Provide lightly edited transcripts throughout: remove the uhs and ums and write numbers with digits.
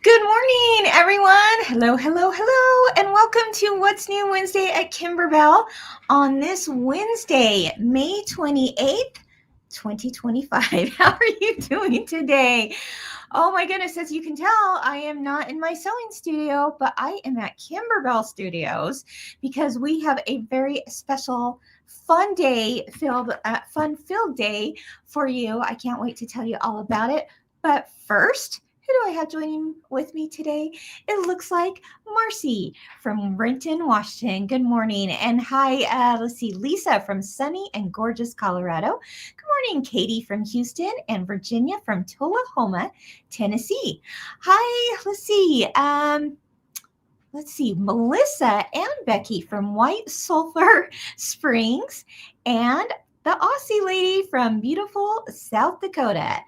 Good morning, everyone. Hello, hello, hello, and welcome to What's New Wednesday at Kimberbell on this Wednesday, May 28th, 2025. How are you doing today? Oh my goodness, as you can tell, I am not in my sewing studio, but I am at Kimberbell Studios because we have a very special fun fun-filled day for you. I can't wait to tell you all about it. But first, who do I have joining with me today? It looks like Marcy from Renton, Washington. Good morning. And hi, let's see, Lisa from sunny and gorgeous Colorado. Good morning, Katie from Houston and Virginia from Tullahoma, Tennessee. Hi, let's see, Melissa and Becky from White Sulphur Springs and the Aussie lady from beautiful South Dakota.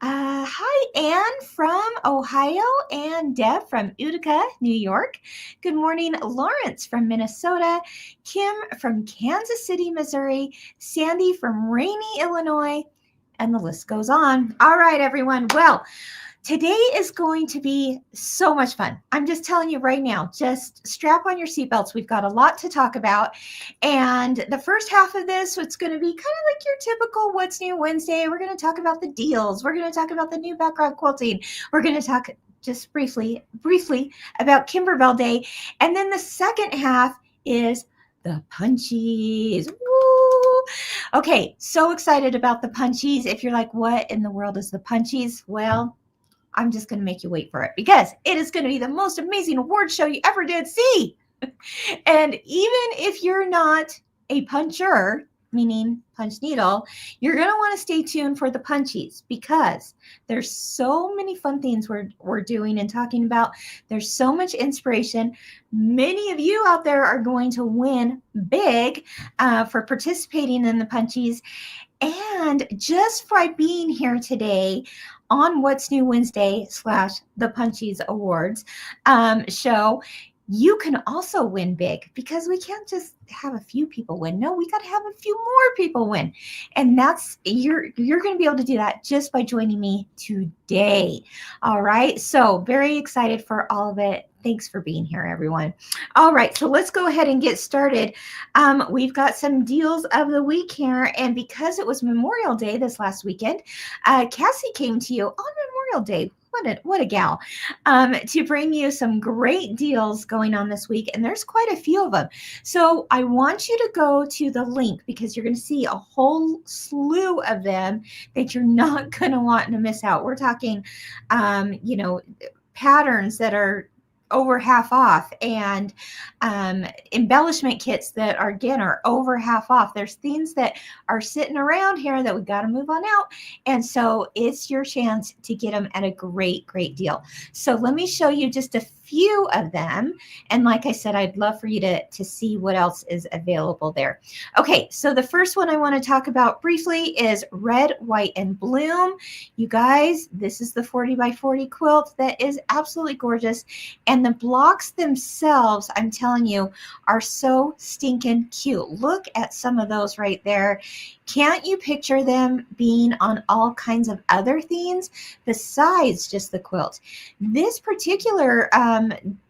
Hi, Anne from Ohio and Deb from Utica, New York. Good morning, Lawrence from Minnesota, Kim from Kansas City, Missouri, Sandy from Rainy, Illinois, and the list goes on. All right, everyone. Well, today is going to be so much fun. I'm just telling you right now, just strap on your seatbelts. We've got a lot to talk about. And the first half of this, it's going to be kind of like your typical What's New Wednesday. We're going to talk about the deals. We're going to talk about the new background quilting. We're going to talk just briefly about Kimberbell Day. And then the second half is the Punchies. Woo! Okay, so excited about the Punchies. If you're like, what in the world is the Punchies? Well, I'm just going to make you wait for it because it is going to be the most amazing award show you ever did see. And even if you're not a puncher, meaning punch needle, you're going to want to stay tuned for the Punchies because there's so many fun things we're doing and talking about. There's so much inspiration. Many of you out there are going to win big for participating in the Punchies. And just by being here today on What's New Wednesday / the Punchies Awards show, you can also win big because we can't just have a few people win. No, we got to have a few more people win. And that's you're going to be able to do that just by joining me today. All right. So very excited for all of it. Thanks for being here, everyone. All right, so let's go ahead and get started. We've got some deals of the week here, and because it was Memorial Day this last weekend, Cassie came to you on Memorial Day. What a gal, to bring you some great deals going on this week, and there's quite a few of them. So I want you to go to the link because you're going to see a whole slew of them that you're not going to want to miss out. We're talking, patterns that are over half off and embellishment kits that are over half off. There's things that are sitting around here that we got to move on out, and so it's your chance to get them at a great deal. So let me show you just a few of them, and like I said, I'd love for you to see what else is available there. Okay, so the first one I want to talk about briefly is Red, White, and Bloom. You guys, this is the 40 by 40 quilt that is absolutely gorgeous, and the blocks themselves, I'm telling you, are so stinking cute. Look at some of those right there. Can't you picture them being on all kinds of other things besides just the quilt? This particular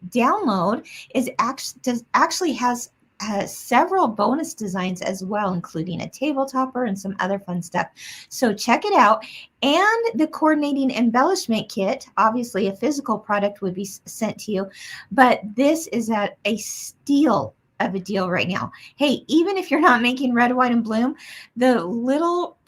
download actually has several bonus designs as well, including a table topper and some other fun stuff. So check it out. And the coordinating embellishment kit, obviously a physical product would be sent to you, but this is at a steal of a deal right now. Hey, even if you're not making Red, White, and Bloom, the little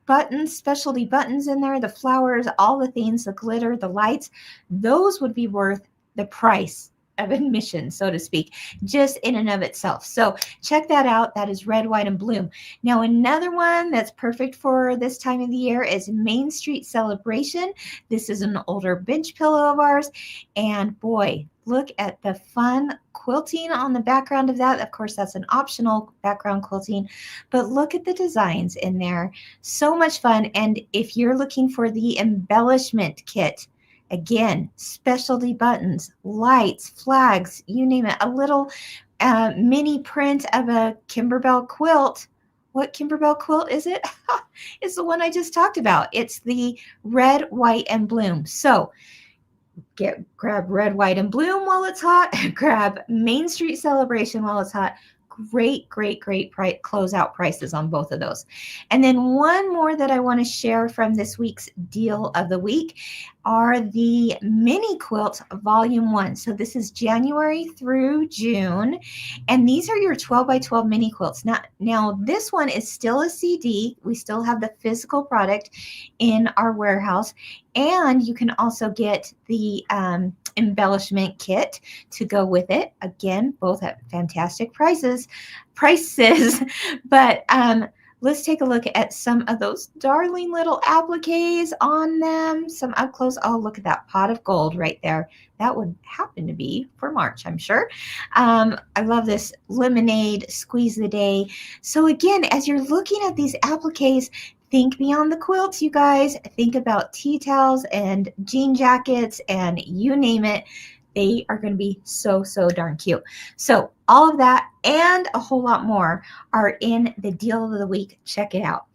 buttons, specialty buttons in there, the flowers, all the things, the glitter, the lights, those would be worth the price of admission, so to speak, just in and of itself. So check that out. That is Red, White, and Bloom. Now, another one that's perfect for this time of the year is Main Street Celebration. This is an older bench pillow of ours. And boy, look at the fun quilting on the background of that. Of course, that's an optional background quilting, but look at the designs in there. So much fun. And if you're looking for the embellishment kit, again, specialty buttons, lights, flags, you name it, a little mini print of a Kimberbell quilt. What Kimberbell quilt is it? It's the one I just talked about. It's the Red, White, and Bloom. So grab Red, White, and Bloom while it's hot. Grab Main Street Celebration while it's hot. Great closeout prices on both of those. And then one more that I want to share from this week's deal of the week are the mini quilts volume 1. So this is January through June, and these are your 12 by 12 mini quilts. Now this one is still a CD. We still have the physical product in our warehouse, and you can also get the embellishment kit to go with it. Again, both at fantastic prices. But let's take a look at some of those darling little appliques on them. Some up close. Oh, look at that pot of gold right there. That would happen to be for March, I'm sure. I love this lemonade squeeze the day. So again, as you're looking at these appliques, think beyond the quilts, you guys. Think about tea towels and jean jackets and you name it. They are going to be so darn cute. So all of that and a whole lot more are in the deal of the week. Check it out.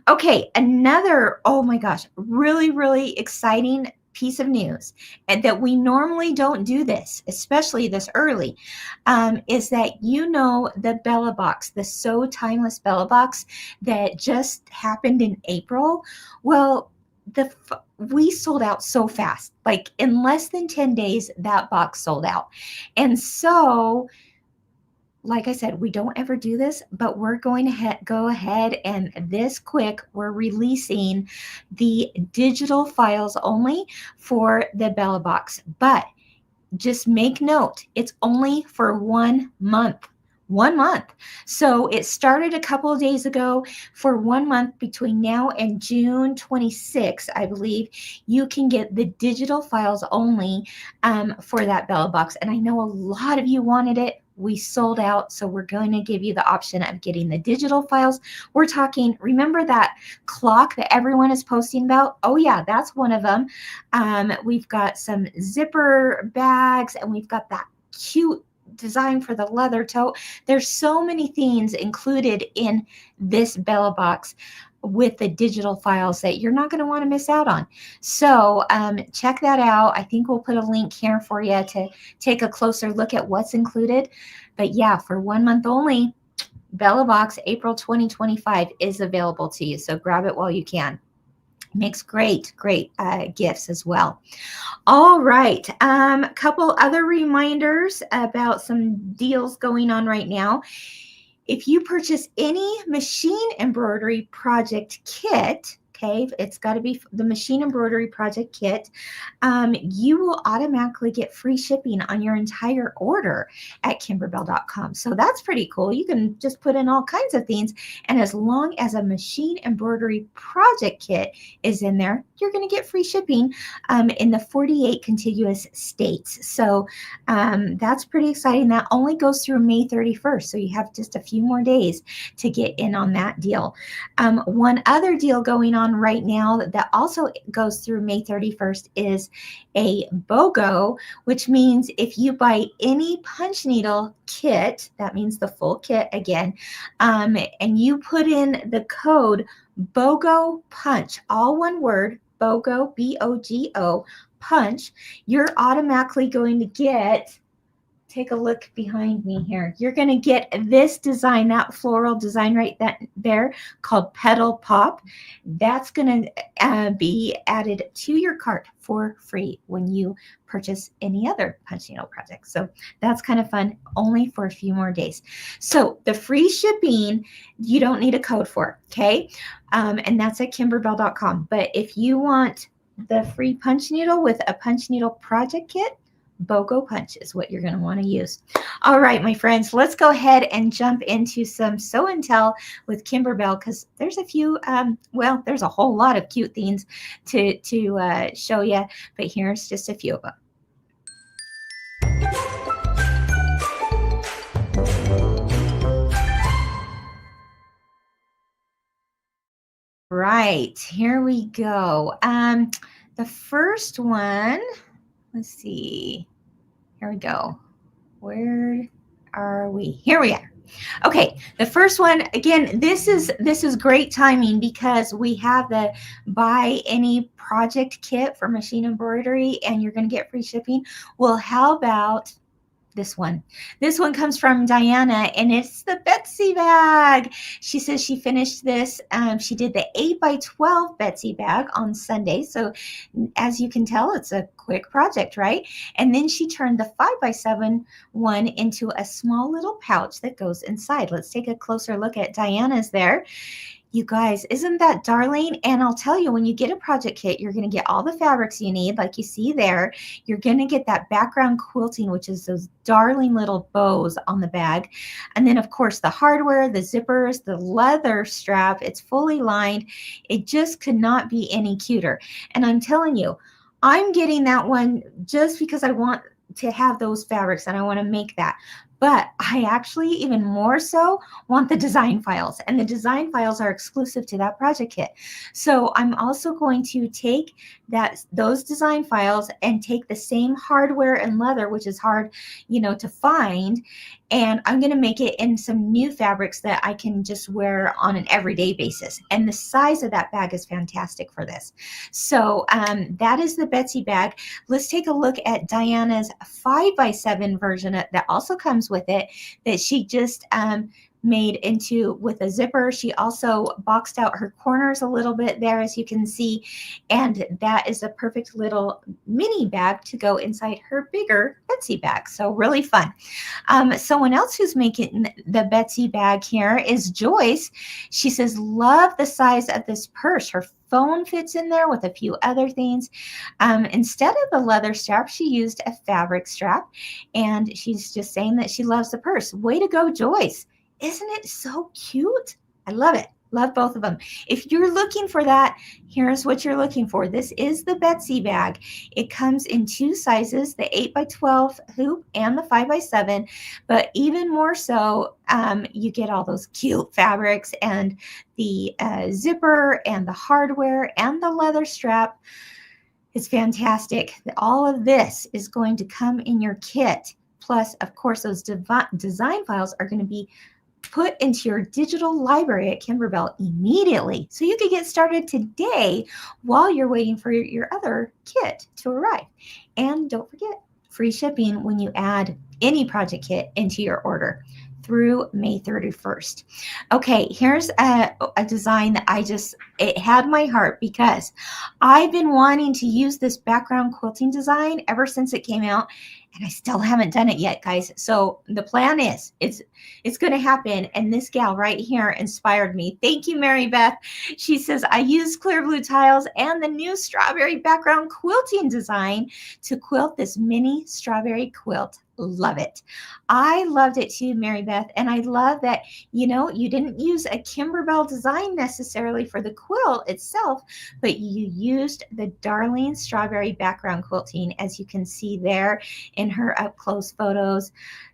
Okay, another, oh my gosh, really exciting piece of news, and that we normally don't do this, especially this early, is that the Bella box, the So Timeless Bella box that just happened in April. Well, we sold out so fast. Like in less than 10 days, that box sold out. And so, like I said, we don't ever do this, but we're going to go ahead and this quick, we're releasing the digital files only for the Bella box. But just make note, it's only for 1 month. 1 month. So it started a couple of days ago. For 1 month between now and June 26th, I believe, you can get the digital files only for that Bella box. And I know a lot of you wanted it. We sold out, so we're going to give you the option of getting the digital files. We're talking, remember that clock that everyone is posting about? Oh yeah, that's one of them. We've got some zipper bags, and we've got that cute design for the leather tote. There's so many things included in this Bella box with the digital files that you're not going to want to miss out on. So check that out. I think we'll put a link here for you to take a closer look at what's included. But yeah, for 1 month only, Bella box April 2025 is available to you. So grab it while you can. Makes great gifts as well. All right, a couple other reminders about some deals going on right now. If you purchase any machine embroidery project kit, okay, it's got to be the machine embroidery project kit, you will automatically get free shipping on your entire order at kimberbell.com. So that's pretty cool. You can just put in all kinds of things, and as long as a machine embroidery project kit is in there, you're going to get free shipping in the 48 contiguous states. So that's pretty exciting. That only goes through May 31st, so you have just a few more days to get in on that deal. One other deal going on right now that also goes through May 31st is a BOGO, which means if you buy any punch needle kit, that means the full kit again, and you put in the code BOGOPUNCH, all one word, BOGO, BOGO, punch, you're automatically going to get, take a look behind me here. You're going to get this design, that floral design right there called Petal Pop. That's going to be added to your cart for free when you purchase any other punch needle project. So that's kind of fun, only for a few more days. So the free shipping, you don't need a code for, okay? And that's at kimberbell.com. But if you want the free punch needle with a punch needle project kit, BOGOPUNCH is what you're going to want to use. All right, my friends, let's go ahead and jump into some Sew and Tell with Kimberbell, because there's a few, well, there's a whole lot of cute things to show you, but here's just a few of them. Right, here we go. The first one, let's see. Here we go. Where are we? Here we are. Okay, the first one, again, this is great timing because we have the buy any project kit for machine embroidery and you're going to get free shipping. Well, how about this one? This one comes from Diana and it's the Betsy bag. She says she finished this. She did the 8x12 Betsy bag on Sunday. So as you can tell, it's a quick project, right? And then she turned the 5x7 one into a small little pouch that goes inside. Let's take a closer look at Diana's there. You guys, isn't that darling? And I'll tell you, when you get a project kit, you're going to get all the fabrics you need, like you see there. You're going to get that background quilting, which is those darling little bows on the bag. And then, of course, the hardware, the zippers, the leather strap. It's fully lined. It just could not be any cuter. And I'm telling you, I'm getting that one just because I want to have those fabrics and I want to make that. But I actually, even more so, want the design files. And the design files are exclusive to that project kit. So I'm also going to take those design files and take the same hardware and leather, which is hard, to find. And I'm going to make it in some new fabrics that I can just wear on an everyday basis. And the size of that bag is fantastic for this. So that is the Betsy bag. Let's take a look at Diana's 5x7 version that also comes with it, that she just made into with a zipper. She also boxed out her corners a little bit there, as you can see, and that is a perfect little mini bag to go inside her bigger Betsy bag. So really fun. Someone else who's making the Betsy bag here is Joyce. She says, love the size of this purse. Her phone fits in there with a few other things. Instead of the leather strap, she used a fabric strap, and she's just saying that she loves the purse. Way to go, Joyce. Isn't it so cute? I love it. Love both of them. If you're looking for that, here's what you're looking for. This is the Betsy bag. It comes in two sizes, the 8x12 hoop and the 5x7, but even more so, you get all those cute fabrics and the zipper and the hardware and the leather strap. It's fantastic. All of this is going to come in your kit. Plus, of course, those design files are going to be put into your digital library at Kimberbell immediately. So you can get started today while you're waiting for your other kit to arrive. And don't forget, free shipping when you add any project kit into your order through May 31st. Okay, here's a design that it had my heart because I've been wanting to use this background quilting design ever since it came out, and I still haven't done it yet, guys. So the plan is it's going to happen, and this gal right here inspired me. Thank you, Mary Beth. She says, I used clear blue tiles and the new strawberry background quilting design to quilt this mini strawberry quilt. Love it. I loved it too, Mary Beth. And I love that, you didn't use a Kimberbell design necessarily for the quilt itself, but you used the darling strawberry background quilting, as you can see there in her up close photos.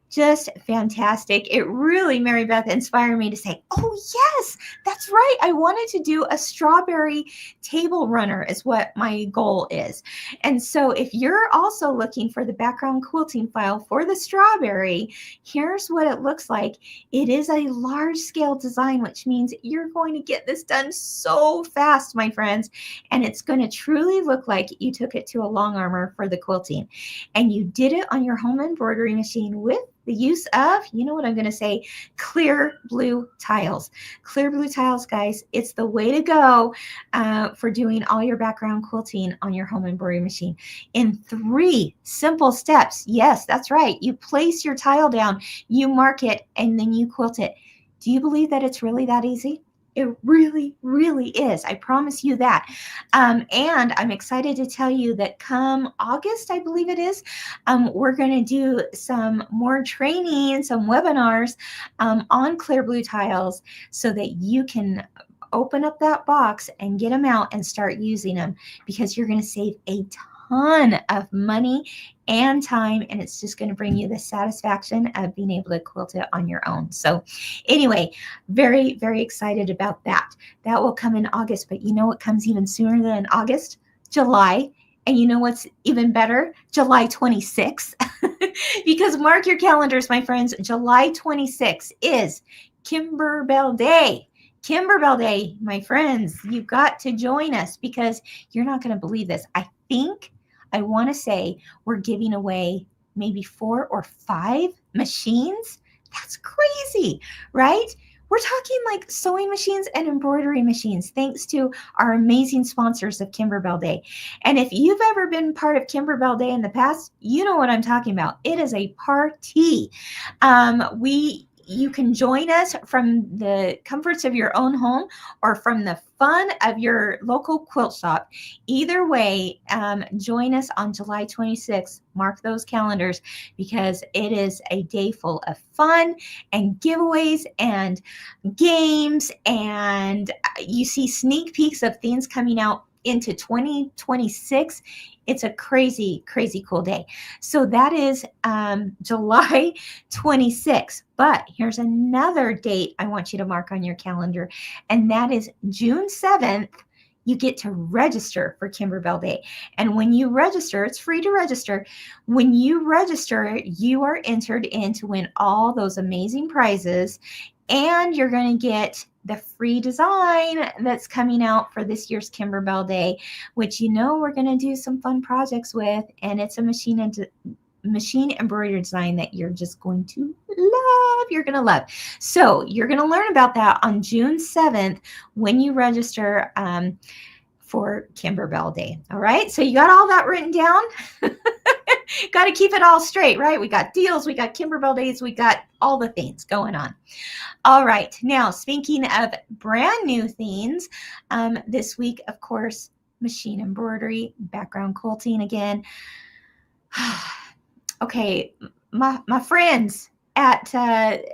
Just fantastic. It really, Mary Beth, inspired me to say, oh yes, that's right. I wanted to do a strawberry table runner is what my goal is. And so if you're also looking for the background quilting file for the strawberry, here's what it looks like. It is a large scale design, which means you're going to get this done so fast, my friends. And it's going to truly look like you took it to a long armor for the quilting. And you did it on your home embroidery machine with the use of, you know what I'm going to say, clear blue tiles. Clear blue tiles, guys, it's the way to go for doing all your background quilting on your home embroidery machine in 3 simple steps. Yes, that's right. You place your tile down, you mark it, and then you quilt it. Do you believe that it's really that easy? It really, really is. I promise you that. And I'm excited to tell you that come August, I believe it is, we're going to do some more training, some webinars on clear blue tiles so that you can open up that box and get them out and start using them, because you're going to save a ton of money and time, and it's just going to bring you the satisfaction of being able to quilt it on your own. So anyway, very, very excited about that. That will come in August, but you know what comes even sooner than August? July. And you know what's even better? July 26th. Because mark your calendars, my friends, July 26th is Kimberbell Day. Kimberbell Day, my friends, you've got to join us because you're not going to believe this. I want to say we're giving away maybe 4 or 5 machines. That's crazy, right? We're talking like sewing machines and embroidery machines, thanks to our amazing sponsors of Kimberbell Day. And if you've ever been part of Kimberbell Day in the past, you know what I'm talking about. It is a party. You can join us from the comforts of your own home or from the fun of your local quilt shop. Either way, join us on July 26th. Mark those calendars because it is a day full of fun and giveaways and games, and you see sneak peeks of things coming out into 2026. It's a crazy, crazy cool day. So that is July 26th. But here's another date I want you to mark on your calendar, and that is June 7th. You get to register for Kimberbell Day. And when you register, it's free to register. When you register, you are entered in to win all those amazing prizes, and you're going to get the free design that's coming out for this year's Kimberbell Day, which we're going to do some fun projects with, and it's a machine embroidery design that you're just going to love. You're going to love. So you're going to learn about that on June 7th when you register for Kimberbell Day. All right. So you got all that written down. Got to keep it all straight, right? We got deals, we got Kimberbell Days, we got all the things going on. All right. Now, speaking of brand new things, this week, of course, machine embroidery, background quilting again. Okay, my friends at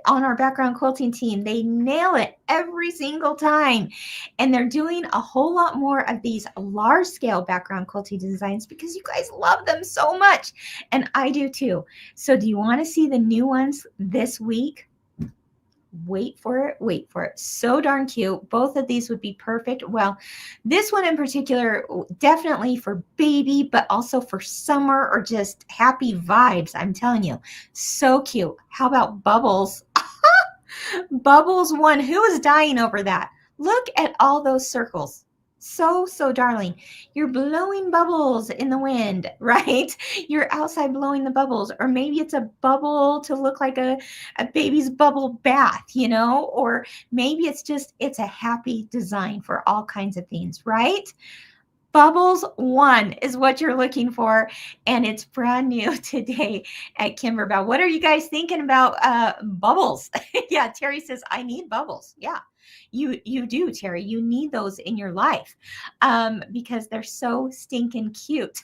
on our background quilting team, they nail it every single time, and they're doing a whole lot more of these large scale background quilting designs because you guys love them so much, and I do too. So do you want to see the new ones this week? Wait for it. So darn cute. Both of these would be perfect. Well, this one in particular, definitely for baby, but also for summer or just happy vibes. I'm telling you, so cute. How about Bubbles? Bubbles one. Who is dying over that? Look at all those circles. So darling. You're blowing bubbles in the wind, right? You're outside blowing the bubbles, or maybe it's a bubble to look like a baby's bubble bath, or maybe it's a happy design for all kinds of things, right? Bubbles one is what you're looking for, and it's brand new today at Kimberbell. What are you guys thinking about bubbles? Yeah, Terry says, I need bubbles. Yeah, you do, Terry. You need those in your life because they're so stinking cute.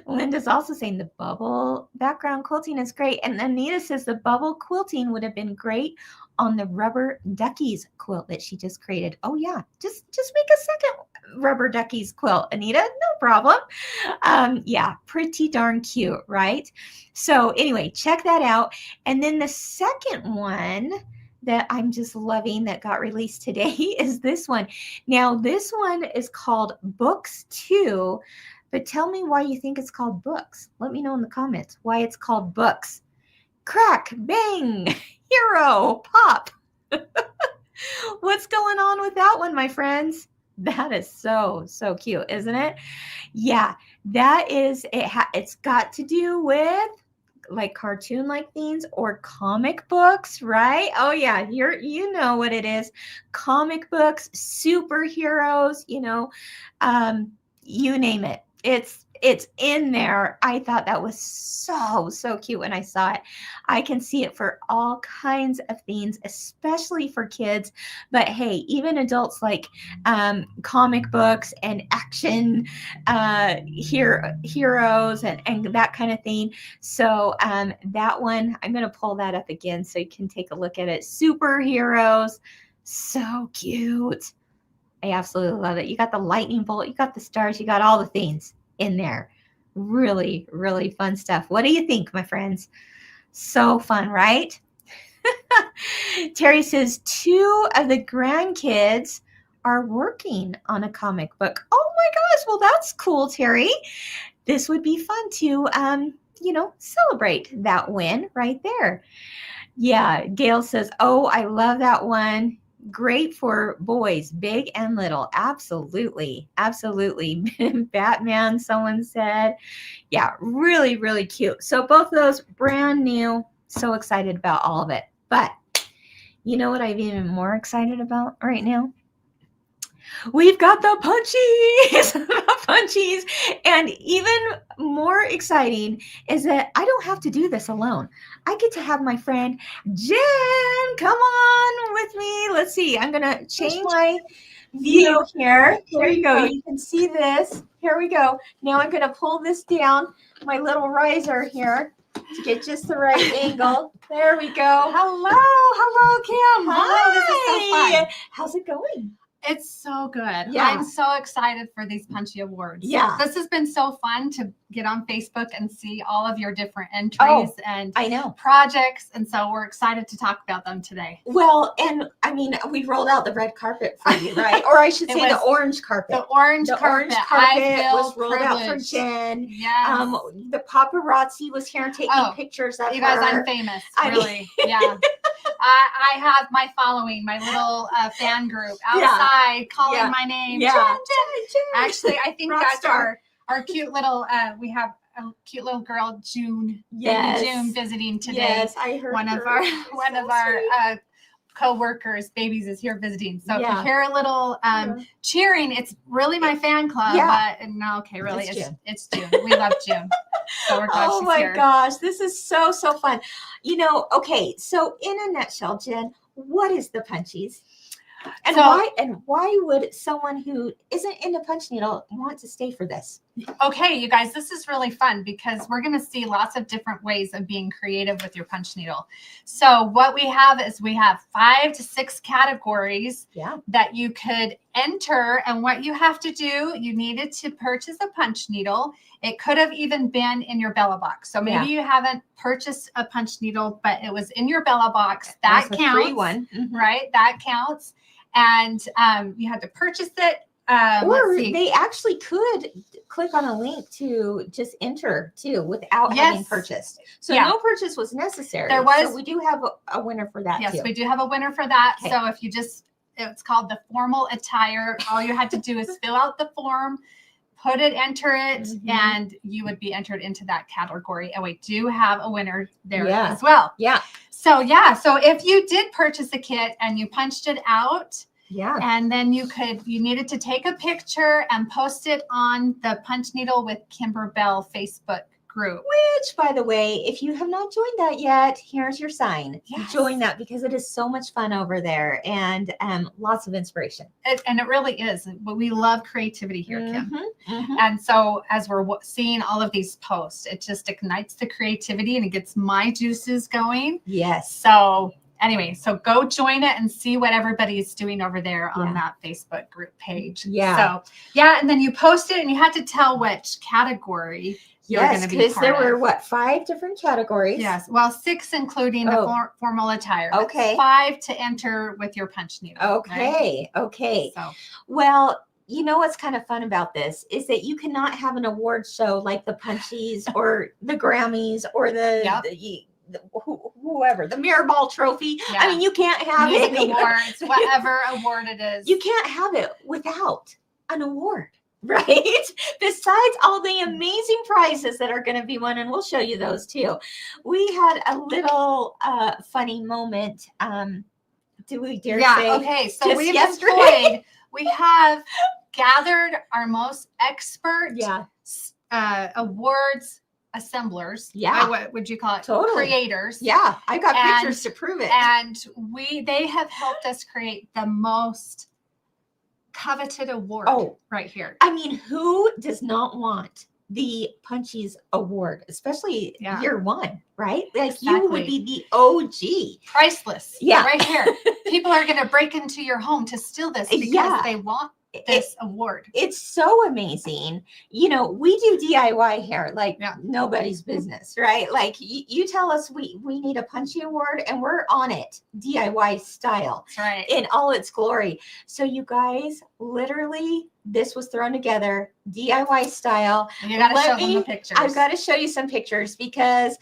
Linda's also saying the bubble background quilting is great. And Anita says the bubble quilting would have been great on the rubber duckies quilt that she just created. Oh yeah, just make a second rubber duckies quilt, Anita, no problem. Yeah, pretty darn cute, right? So anyway, check that out. And then the second one that I'm just loving that got released today is this one. Now this one is called Books 2. But tell me why you think it's called Books. Let me know in the comments why it's called Books. Crack, bang, hero, pop. What's going on with that one, my friends? That is so cute, isn't it? Yeah, that is it. It's got to do with like cartoon-like things or comic books, right? Oh yeah, you know what it is. Comic books, superheroes, you name it. It's in there. I thought that was so cute when I saw it. I can see it for all kinds of things, especially for kids. But hey, even adults like comic books and action heroes and that kind of thing. So that one, I'm going to pull that up again so you can take a look at it. Superheroes, so cute. I absolutely love it. You got the lightning bolt, you got the stars, you got all the things in there. Really fun stuff. What do you think, my friends? So fun, right? Terry says 2 of the grandkids are working on a comic book. Oh my gosh, well that's cool, Terry. This would be fun to celebrate that win right there. Yeah, Gail says, "Oh, I love that one. Great for boys, big and little." Absolutely. Absolutely. Batman, someone said. Yeah, really, really cute. So both of those brand new. So excited about all of it. But you know what I'm even more excited about right now? We've got the punchies, the punchies. And even more exciting is that I don't have to do this alone. I get to have my friend Jen come on with me. Let's see. I'm going to change my view here. There you go. You can see this. Here we go. Now I'm going to pull this down, my little riser here, to get just the right angle. There we go. Hello, Kim. Hi. This is so fun. How's it going? It's so good. Yeah. I'm so excited for these Punchy Awards. Yeah. This has been so fun to get on Facebook and see all of your different entries and I know. projects. And so we're excited to talk about them today. Well, and I mean, we rolled out the red carpet for you, right? Or I should say the orange carpet. The orange carpet. I feel was rolled out for Jen. Yes. The paparazzi was here taking pictures of you guys, her. I'm famous. Really. Yeah. I have my following, my little fan group outside calling my name. Yeah. Jen. Actually, I think Rock that's star. our cute little, we have a cute little girl, June. Yes. Baby June visiting today. Yes, I heard one her. of our co-workers, babies is here visiting. So if you hear a little cheering, it's really my fan club. But no, okay, really, it's June. We love June. So we're glad she's here. Oh my gosh, this is so fun. Okay, so in a nutshell, Jen, what is the Punchies? And why would someone who isn't into punch needle want to stay for this? Okay, you guys, this is really fun because we're going to see lots of different ways of being creative with your punch needle. So what we have is we have 5 to 6 categories that you could enter. And what you have to do, you needed to purchase a punch needle. It could have even been in your Bella box. So maybe you haven't purchased a punch needle, but it was in your Bella box. That counts. A free one. Right? That counts. And you had to purchase it. Or they actually could click on a link to just enter too without having purchased. So no purchase was necessary. There was. So we do have a winner for that too. Yes, we do have a winner for that. Okay. So if you it's called the formal attire. All you had to do is fill out the form, enter it, and you would be entered into that category. And we do have a winner there as well. Yeah. So if you did purchase a kit and you punched it out, and then you needed to take a picture and post it on the Punch Needle with Kimberbell Facebook group. Which, by the way, if you have not joined that yet, here's your sign. Join that because it is so much fun over there and lots of inspiration. And it really is. But we love creativity here, Kim. And so as we're seeing all of these posts, it just ignites the creativity and it gets my juices going. Yes. So anyway, so go join it and see what everybody's doing over there on that Facebook group page. So and then you post it and you had to tell which category you're going to be part of. Because there were 5 different categories? Yes. Well, 6 including the formal attire. Okay. 5 to enter with your punch needle. Okay. Right? Okay. So, well, you know what's kind of fun about this is that you cannot have an award show like the Punchies or the Grammys or whoever, the Mirrorball Trophy. I mean, you can't have Music awards, whatever award it is. You can't have it without an award. Right? Besides all the amazing prizes that are going to be won, and we'll show you those too. We had a little funny moment. Do we dare say? Okay. So we have gathered our most expert awards assemblers. What would you call it? Totally. Creators. Yeah. I've got pictures to prove it. And they have helped us create the most coveted award right here. I mean, who does not want the Punchies award, especially year 1, right? Like you would be the OG. Priceless. Yeah. Right here. People are going to break into your home to steal this because they want this award. It's so amazing. We do DIY here like nobody's business, right? Like you tell us we need a Punchy award and we're on it DIY style. That's right. In all its glory. So you guys, literally this was thrown together DIY style. You got to show them the pictures. I've got to show you some pictures because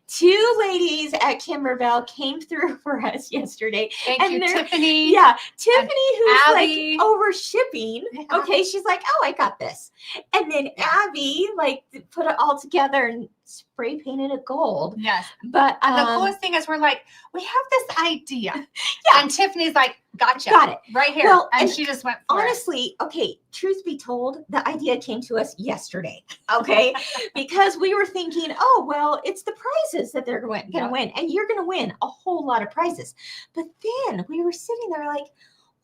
2 ladies at Kimberbell came through for us yesterday. Thank you, Tiffany. Yeah, Tiffany, who's Abby. like over shipping. Yeah. Okay, she's like, oh, I got this. And then Abby like put it all together and spray painted it gold. Yes. But the coolest thing is we're like, we have this idea. Yeah. And Tiffany's like, gotcha. Got it. Right here. Well, and she just went for honestly, okay, truth be told, the idea came to us yesterday. Okay. Because we were thinking, oh, well, it's the prizes that they're going to win. And you're going to win a whole lot of prizes. But then we were sitting there like,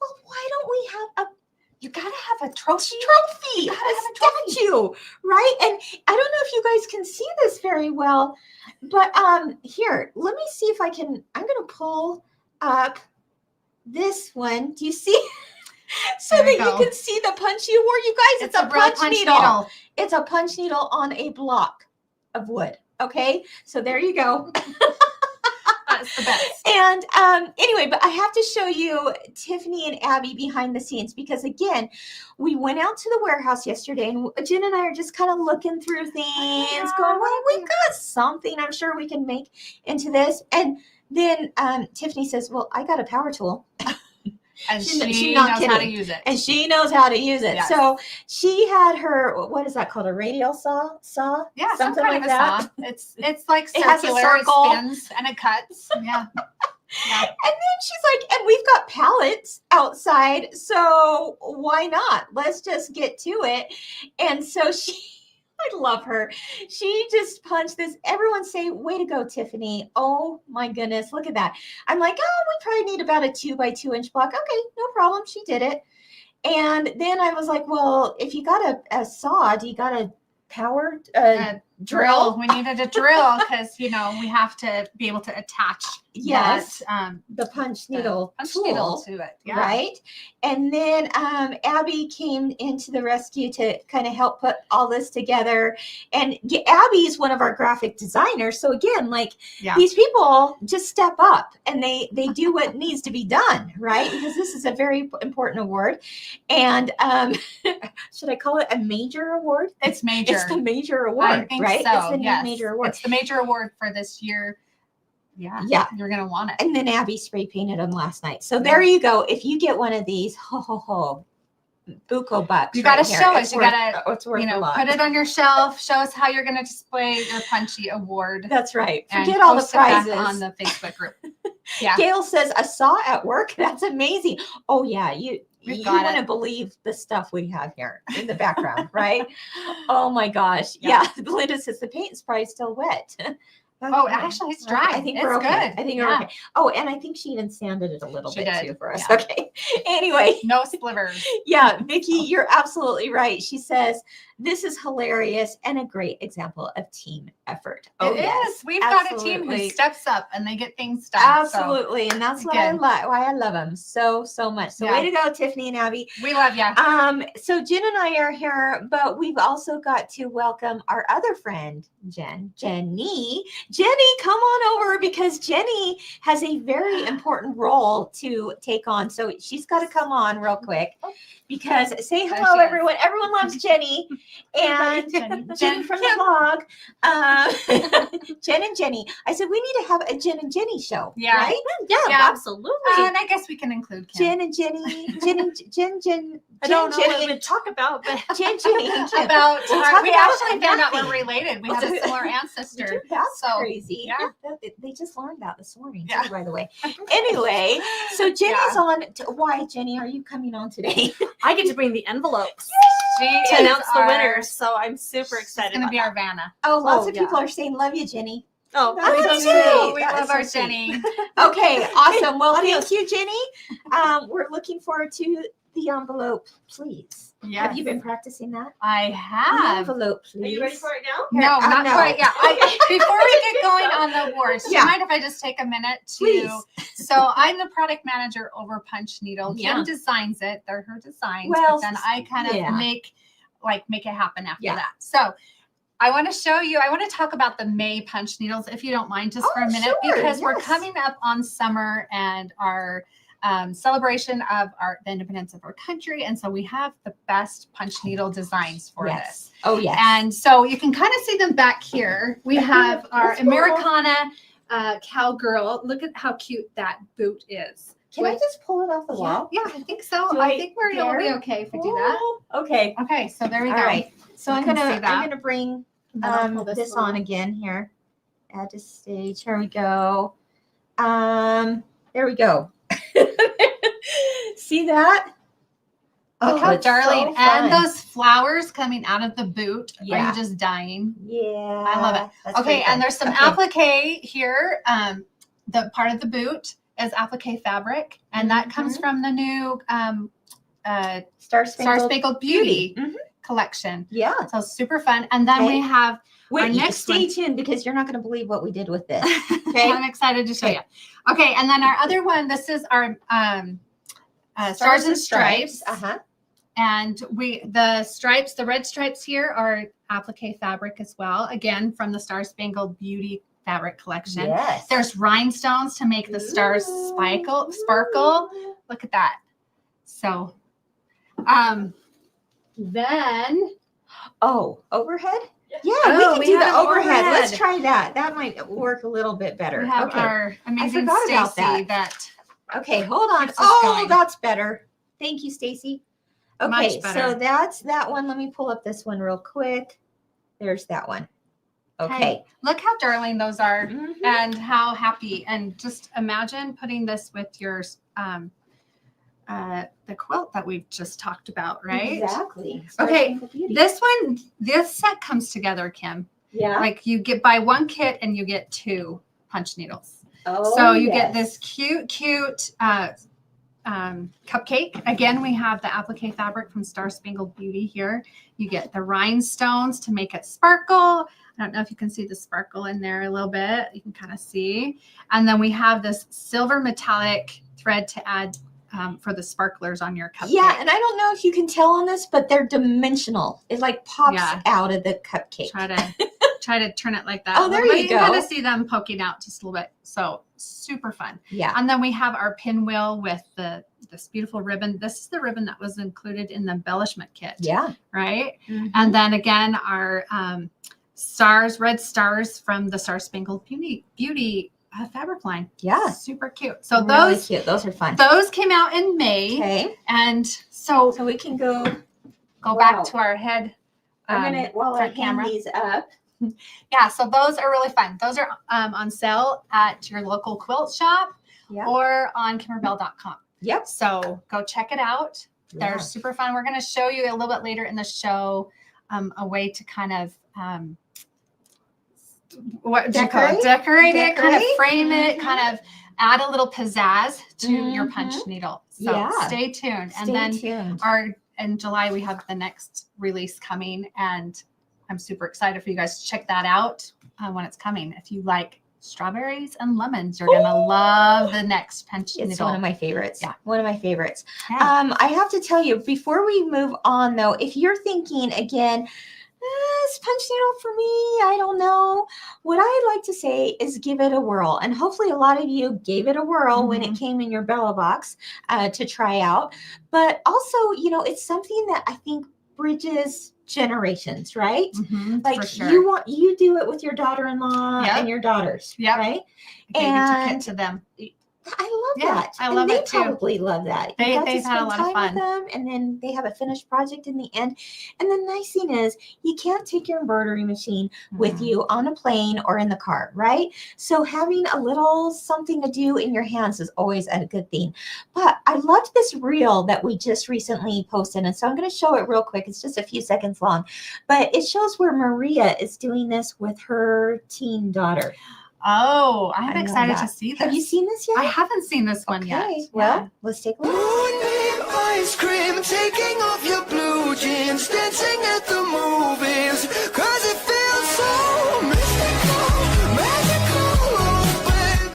well, why don't we have you got to have a trophy. You gotta have a statue, right? And I don't know if you guys can see this very well, but here, let me see if I can. I'm going to pull up this one. Do you see? So that you can see the punchy award, you guys. It's a punch needle. It's a punch needle on a block of wood. Okay, so there you go. That's the best. And anyway, but I have to show you Tiffany and Abby behind the scenes because again, we went out to the warehouse yesterday and Jen and I are just kind of looking through things, going, well, we've got something I'm sure we can make into this. And then Tiffany says, well, I got a power tool. And she knows how to use it. And she knows how to use it. Yes. So she had her, what is that called? A radial saw? Yeah, something some kind like of a that. Saw. It's like It has a circular, circle. it spins and it cuts. Yeah. And then she's like, and we've got pallets outside, so why not? Let's just get to it. And so I love her. She just punched this. Everyone say, way to go, Tiffany. Oh my goodness, look at that. I'm like, oh, we probably need about a 2 by 2 inch block. Okay, no problem. She did it. And then I was like, well, if you got a saw, do you got a power drill? We needed a drill because, we have to be able to attach the punch needle tool to it. Yeah. Right. And then Abby came into the rescue to kind of help put all this together. And Abby's one of our graphic designers. So again, these people just step up and they do what needs to be done, right? Because this is a very important award. And should I call it a major award? It's major. It's the major award, I think right? so. It's the major award. It's the major award for this year. Yeah. You're going to want it. And then Abby spray painted them last night. So there you go. If you get one of these, buco bucks. You got to show us. You got to, put it on your shelf. Show us how you're going to display your Punchy award. That's right. Forget all the prizes on the Facebook group. Yeah. Gail says, a saw at work. That's amazing. Oh yeah. You wouldn't believe the stuff we have here in the background, right? Oh my gosh. Yeah. Belinda says the paint is probably still wet. Oh, actually, it's dry. I think we're okay. Good. I think we're okay. Oh, and I think she even sanded it a little bit too for us. Yeah. Okay. Anyway. No splivers. Yeah, Vicki, you're absolutely right. She says, this is hilarious and a great example of team effort. Oh, it is. We've got a team who steps up and they get things done. Absolutely. And that's why I love them so much. So way to go, Tiffany and Abby. We love you. So Jen and I are here, but we've also got to welcome our other friend, Jenny. Jenny, come on over because Jenny has a very important role to take on. So she's got to come on real quick because say hello, everyone. Everyone loves Jenny and Jen from the vlog. Jen and Jenny. I said, we need to have a Jen and Jenny show. Yeah. Right? Yeah, absolutely. And I guess we can include Kim. Jen and Jenny. Jen. I don't know what we would talk about, but Jenny. About we actually found out we're related. We have a similar ancestor. That's crazy. Yeah. They just learned that this morning, too, by the way. Anyway, so Jenny's on. Why, Jenny, are you coming on today? I get to bring the envelopes to announce the winners, so I'm super excited. It's going to be our Vanna. Oh, lots of people are saying, love you, Jenny. Oh, I love you. We love our Jenny. Okay, awesome. Well, thank you, Jenny. We're looking forward to the envelope, please. Yes. Have you been practicing that? I have. The envelope, please. Are you ready for it now? No, not quite. Yeah. Before we get going on the awards, do you mind if I just take a minute to? Please. So I'm the product manager over Punch Needle. Kim designs it; they're her designs. Well, but then I kind of make it happen after that. So I want to show you. I want to talk about the May Punch Needles, if you don't mind, just for a minute, because we're coming up on summer and our celebration of the independence of our country. And so we have the best punch needle designs for this. Oh, yes. And so you can kind of see them back here. We have our Americana cowgirl. Look at how cute that boot is. Can I just pull it off the wall? Yeah, I think so. Do I think we'll dare? be okay if we do that. Okay. Okay, so there we All go. right. So You I'm can gonna see that. bring And then I'll pull this one on up. again here. Add to stage. Here we go. There we go. See that? Look how it's so darling. fun. And those flowers coming out of the boot. Are Yeah. you just dying? Yeah. I love it. That's Okay, pretty and fun. there's some Okay. applique here. The part of the boot is applique fabric, and that comes from the new Star Star Spangled Beauty Mhm. collection. Yeah. So super fun. And then Okay. we have Wait, next stay one. tuned because you're not going to believe what we did with this. Okay. I'm excited to show Okay. you. Okay, and then our other one, this is our Stars and Stripes. Uh-huh. And the red stripes here are applique fabric as well. Again, from the Star Spangled Beauty fabric collection. Yes. There's rhinestones to make the stars sparkle. Look at that. So, then overhead? Yeah, Oh, we we can do have the an overhead. Let's overhead. try that. That might work a little bit better. we have Okay. our amazing forgot about Stacy that. that Okay, hold on. keeps us Oh, going. that's better. Thank you, Stacy. Okay, Much better. so that's that one. Let me pull up this one real quick. There's that one. Okay. look how darling those are. Mhm. And how happy, and just imagine putting this with your the quilt that we've just talked about, right? Exactly. Okay, Sparkling Beauty. this set comes together, Kim, Yeah. like you buy one kit and you get 2 punch needles. Oh, So you get yes. this cute cupcake. Again, we have the applique fabric from Star Spangled Beauty here. You get the rhinestones to make it sparkle. I don't know if you can see the sparkle in there a little bit. You can kind of see. And then we have this silver metallic thread to add for the sparklers on your cupcake. Yeah, and I don't know if you can tell on this, but they're dimensional. It like pops Yeah. out of the cupcake. Try to turn it like that. Oh, there But you can kind go. of see them poking out just a little bit. So super fun. Yeah. And then we have our pinwheel with this beautiful ribbon. This is the ribbon that was included in the embellishment kit. Yeah. Right. Mhm. And then again, our red stars from the Star Spangled Beauty fabric line. Yeah. Super cute. So Really cute. Those are fun. those came out in May. Okay. And so So we can go. go Wow. back to our head. I'm gonna while I front hand camera. these up. Yeah, so those are really fun. Those are on sale at your local quilt shop Yeah. or on Kimberbell.com. Yep. So go check it out. They're Yeah. super fun. We're going to show you a little bit later in the show a way to kind of what do you call it? Decorate it, kind of Decorate? frame it, Mhm. kind of add a little pizzazz to your punch Mhm. needle. So Yeah. stay tuned. And Stay then tuned. in July we have the next release coming, and I'm super excited for you guys to check that out when it's coming. If you like strawberries and lemons, you're gonna love the next punch It's needle. one of my favorites. Yeah. One of my favorites. Yeah. I have to tell you, before we move on though, if you're thinking again, is punch needle for me? I don't know. What I like to say is give it a whirl. And hopefully a lot of you gave it a whirl when it came in your Bella box to try out. But also, it's something that I think bridges generations, right? Mhm, Like for sure. you do it with your daughter-in-law Yep. and your daughters, Yep. right? I gave it and- to them. I love Yeah, that. I And love they it too. probably love that. You They've got to had a spend lot of time fun. with them, and then they have a finished project in the end. And the nice thing is, you can't take your embroidery machine with Mhm. you on a plane or in the car, right? So having a little something to do in your hands is always a good thing. But I loved this reel that we just recently posted, and so I'm going to show it real quick. It's just a few seconds long, but it shows where Maria is doing this with her teen daughter. Oh, I'm I love excited to that. see this. Have you seen this yet? I haven't seen this one yet. Okay, well, Yeah. let's take a look. Moonbeam ice cream, taking off your blue jeans, dancing at the movies, 'cause it feels so mystical, magical, oh, babe.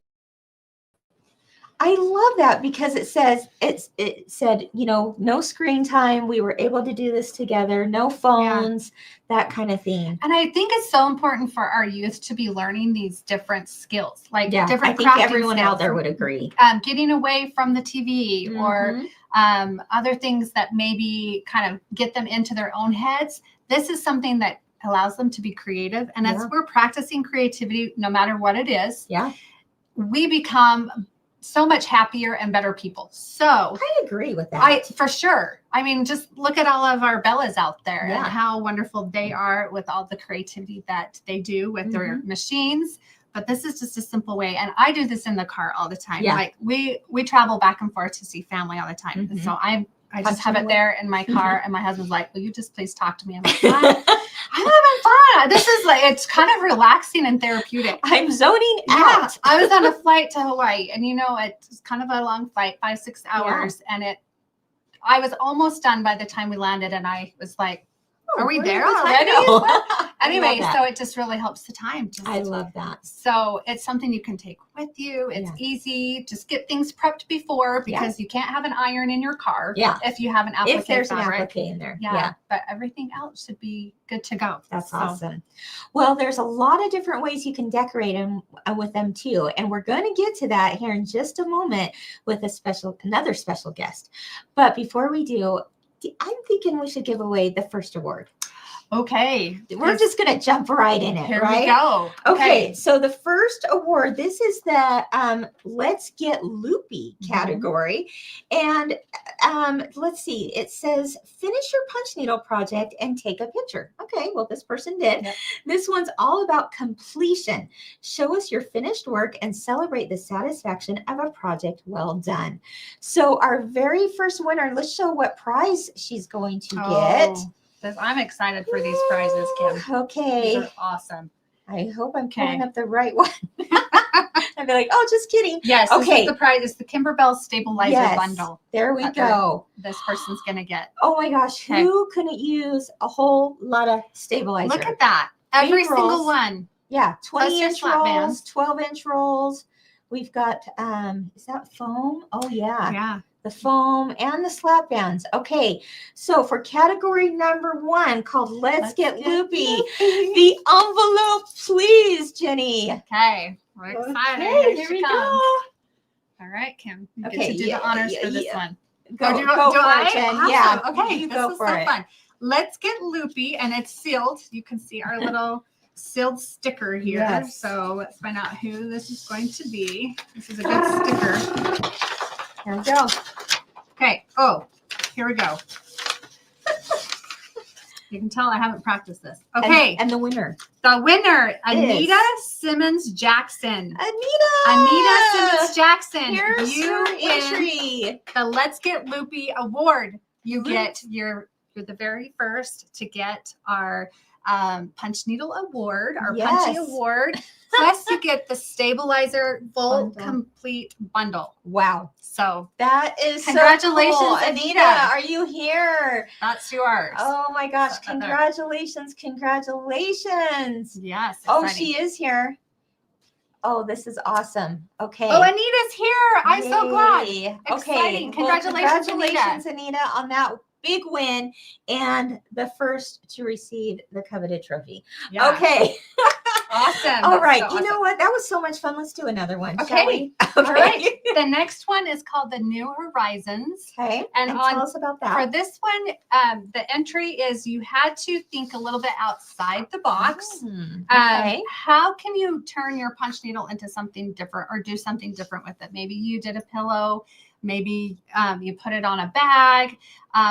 I love that because it said, no screen time. We were able to do this together. No phones, that kind of thing. And I think it's so important for our youth to be learning these different skills, like different I think crafting everyone skills. out there would agree. Getting away from the TV or other things that maybe kind of get them into their own heads. This is something that allows them to be creative. And as we're practicing creativity, no matter what it is, we become so much happier and better people. So I agree with that. For sure. I mean, just look at all of our Bellas out there and how wonderful they are with all the creativity that they do with their machines. But this is just a simple way. And I do this in the car all the time. Yeah. Like we travel back and forth to see family all the time. And so I just have it there in my car and my husband's like, will you just please talk to me? I'm like, I'm having fun. This is like, it's kind of relaxing and therapeutic. I'm zoning out. I was on a flight to Hawaii and it's kind of a long flight, 5-6 hours. And I was almost done by the time we landed. And I was like, are we there already? Anyway, so it just really helps the time. I love that. So it's something you can take with you. It's easy. Just get things prepped before because you can't have an iron in your car if you have an applique. If there's fabric. an applique in there. But everything else should be good to go. That's awesome. Well, there's a lot of different ways you can decorate them with them too. And we're going to get to that here in just a moment with another special guest. But before we do, I'm thinking we should give away the first award. Okay. We're just going to jump right in it. Here right? we go. Okay. So the first award, this is the Let's Get Loopy category. And let's see, it says, finish your punch needle project and take a picture. Okay. Well, this person did. Yep. This one's all about completion. Show us your finished work and celebrate the satisfaction of a project well done. So our very first winner, let's show what prize she's going to get. I'm excited for these prizes, Kim. Okay. These are awesome. I hope I'm pulling up the right one. I'd be like, oh, just kidding. Yes. Okay. This is the prize. It's the Kimberbell stabilizer bundle. There we go. This person's going to get. Oh my gosh. Who couldn't use a whole lot of stabilizer? Look at that. Every single one. Yeah. 20-inch rolls, 12-inch rolls. We've got, is that foam? Oh, yeah. Yeah. The foam and the slap bands. Okay, so for category number 1 called Let's Get Loopy, the envelope, please, Jenny. Okay, we're excited. Okay, here we go. All right, Kim. You get to do the honors for this one. Go for it, Jen. Awesome. Yeah, okay, you this go is for so it. fun. Let's Get Loopy, and it's sealed. You can see our little sealed sticker here. Yes. So let's find out who this is going to be. This is a good sticker. Here we go. Okay. Oh, here we go. You can tell I haven't practiced this. Okay. And the winner. The winner, Anita Simmons Jackson. Anita Simmons Jackson. Here's your entry. The Let's Get Loopy Award. You get you're the very first to get our Punch Needle Award, our Punchy Award. Plus, you get the stabilizer full complete bundle. Wow. So that is congratulations, so cool. Anita. Are you here? That's yours. Oh my gosh. Congratulations. Yes. Oh, she is here. Oh, this is awesome. Okay. Oh, Anita's here. I'm so glad. Okay. Exciting. Well, Congratulations, Anita, on that big win and the first to receive the coveted trophy. Yeah. Okay. Awesome. All right. So you know what? That was so much fun. Let's do another one. Okay. Shall we? Okay. All right. The next one is called the New Horizons. Okay. And tell us about that. For this one, the entry is you had to think a little bit outside the box. Okay. How can you turn your punch needle into something different or do something different with it? Maybe you did a pillow. Maybe you put it on a bag.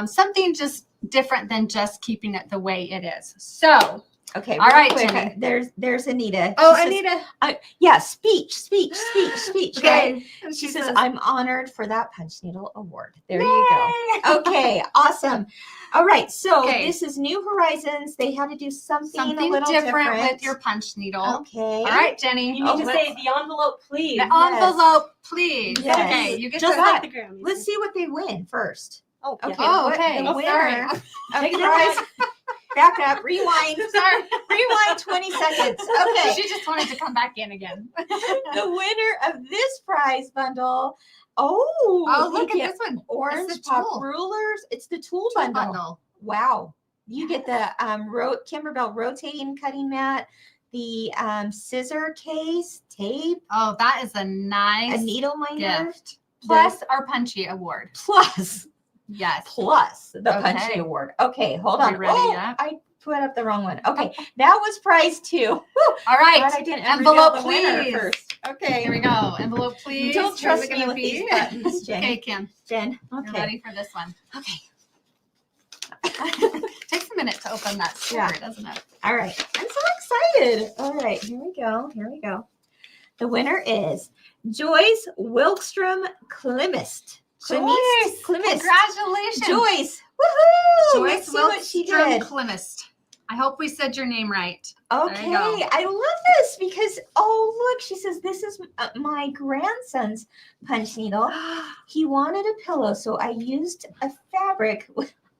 Something just different than just keeping it the way it is. So. Okay. All right, quick, Jenny. There's Anita. Oh, she Anita. Says, yeah, speech. Okay. Right? She says, I'm honored for that Punch Needle Award. There you go. Okay, awesome. All right, so this is New Horizons. They had to do something a little different with your punch needle. Okay. All right, Jenny. You need to say the envelope, please. The envelope, please. Yes. Okay, you get just to like the Grammys. Let's see what they win first. Oh, okay. yeah. The winner. Take it prize. Back up. Rewind. Sorry. Rewind 20 seconds. Okay. She just wanted to come back in again. The winner of this prize bundle. Oh, Look they at get this one. Orange It's the pop tool. rulers. It's the tool bundle. Wow. You get the Kimberbell rotating cutting mat, the scissor case, tape. Oh, that is a nice A needle minder. gift. Plus our Punchy award. Plus the Okay. Punchy award. Okay, hold Are on. we ready yet? I put up the wrong one. Okay, that was prize 2. Whew. All right. Glad I didn't Envelope, reveal the winner please. first. Okay. Here we go. Envelope, please. You don't Where's trust it me gonna with be? these buttons, Jen. Okay, Kim. Jen. You're Okay. ready for this one. Okay. Takes a minute to open that Yeah. sword, doesn't it? All right. I'm so excited. All right. Here we go. Here we go. The winner is Joyce Wilkstrom Klimist. Joyce, Klimist. congratulations. Joyce. Woohoo. Let's Joyce see what she Wilkstrom did. Klimist. I hope we said your name right. Okay. you go. I love this because, look, she says, this is my grandson's punch needle. He wanted a pillow, so I used a fabric.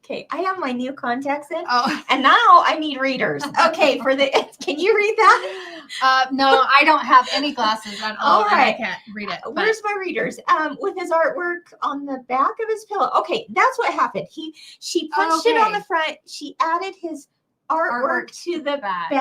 Okay, I have my new contacts in, Oh, and now I need readers. Okay, can you read that? no, I don't have any glasses at all. All And I right. can't read it. but- Where's my readers? With his artwork on the back of his pillow. Okay, that's what happened. She punched it on Okay. the front. She added his artwork to the back.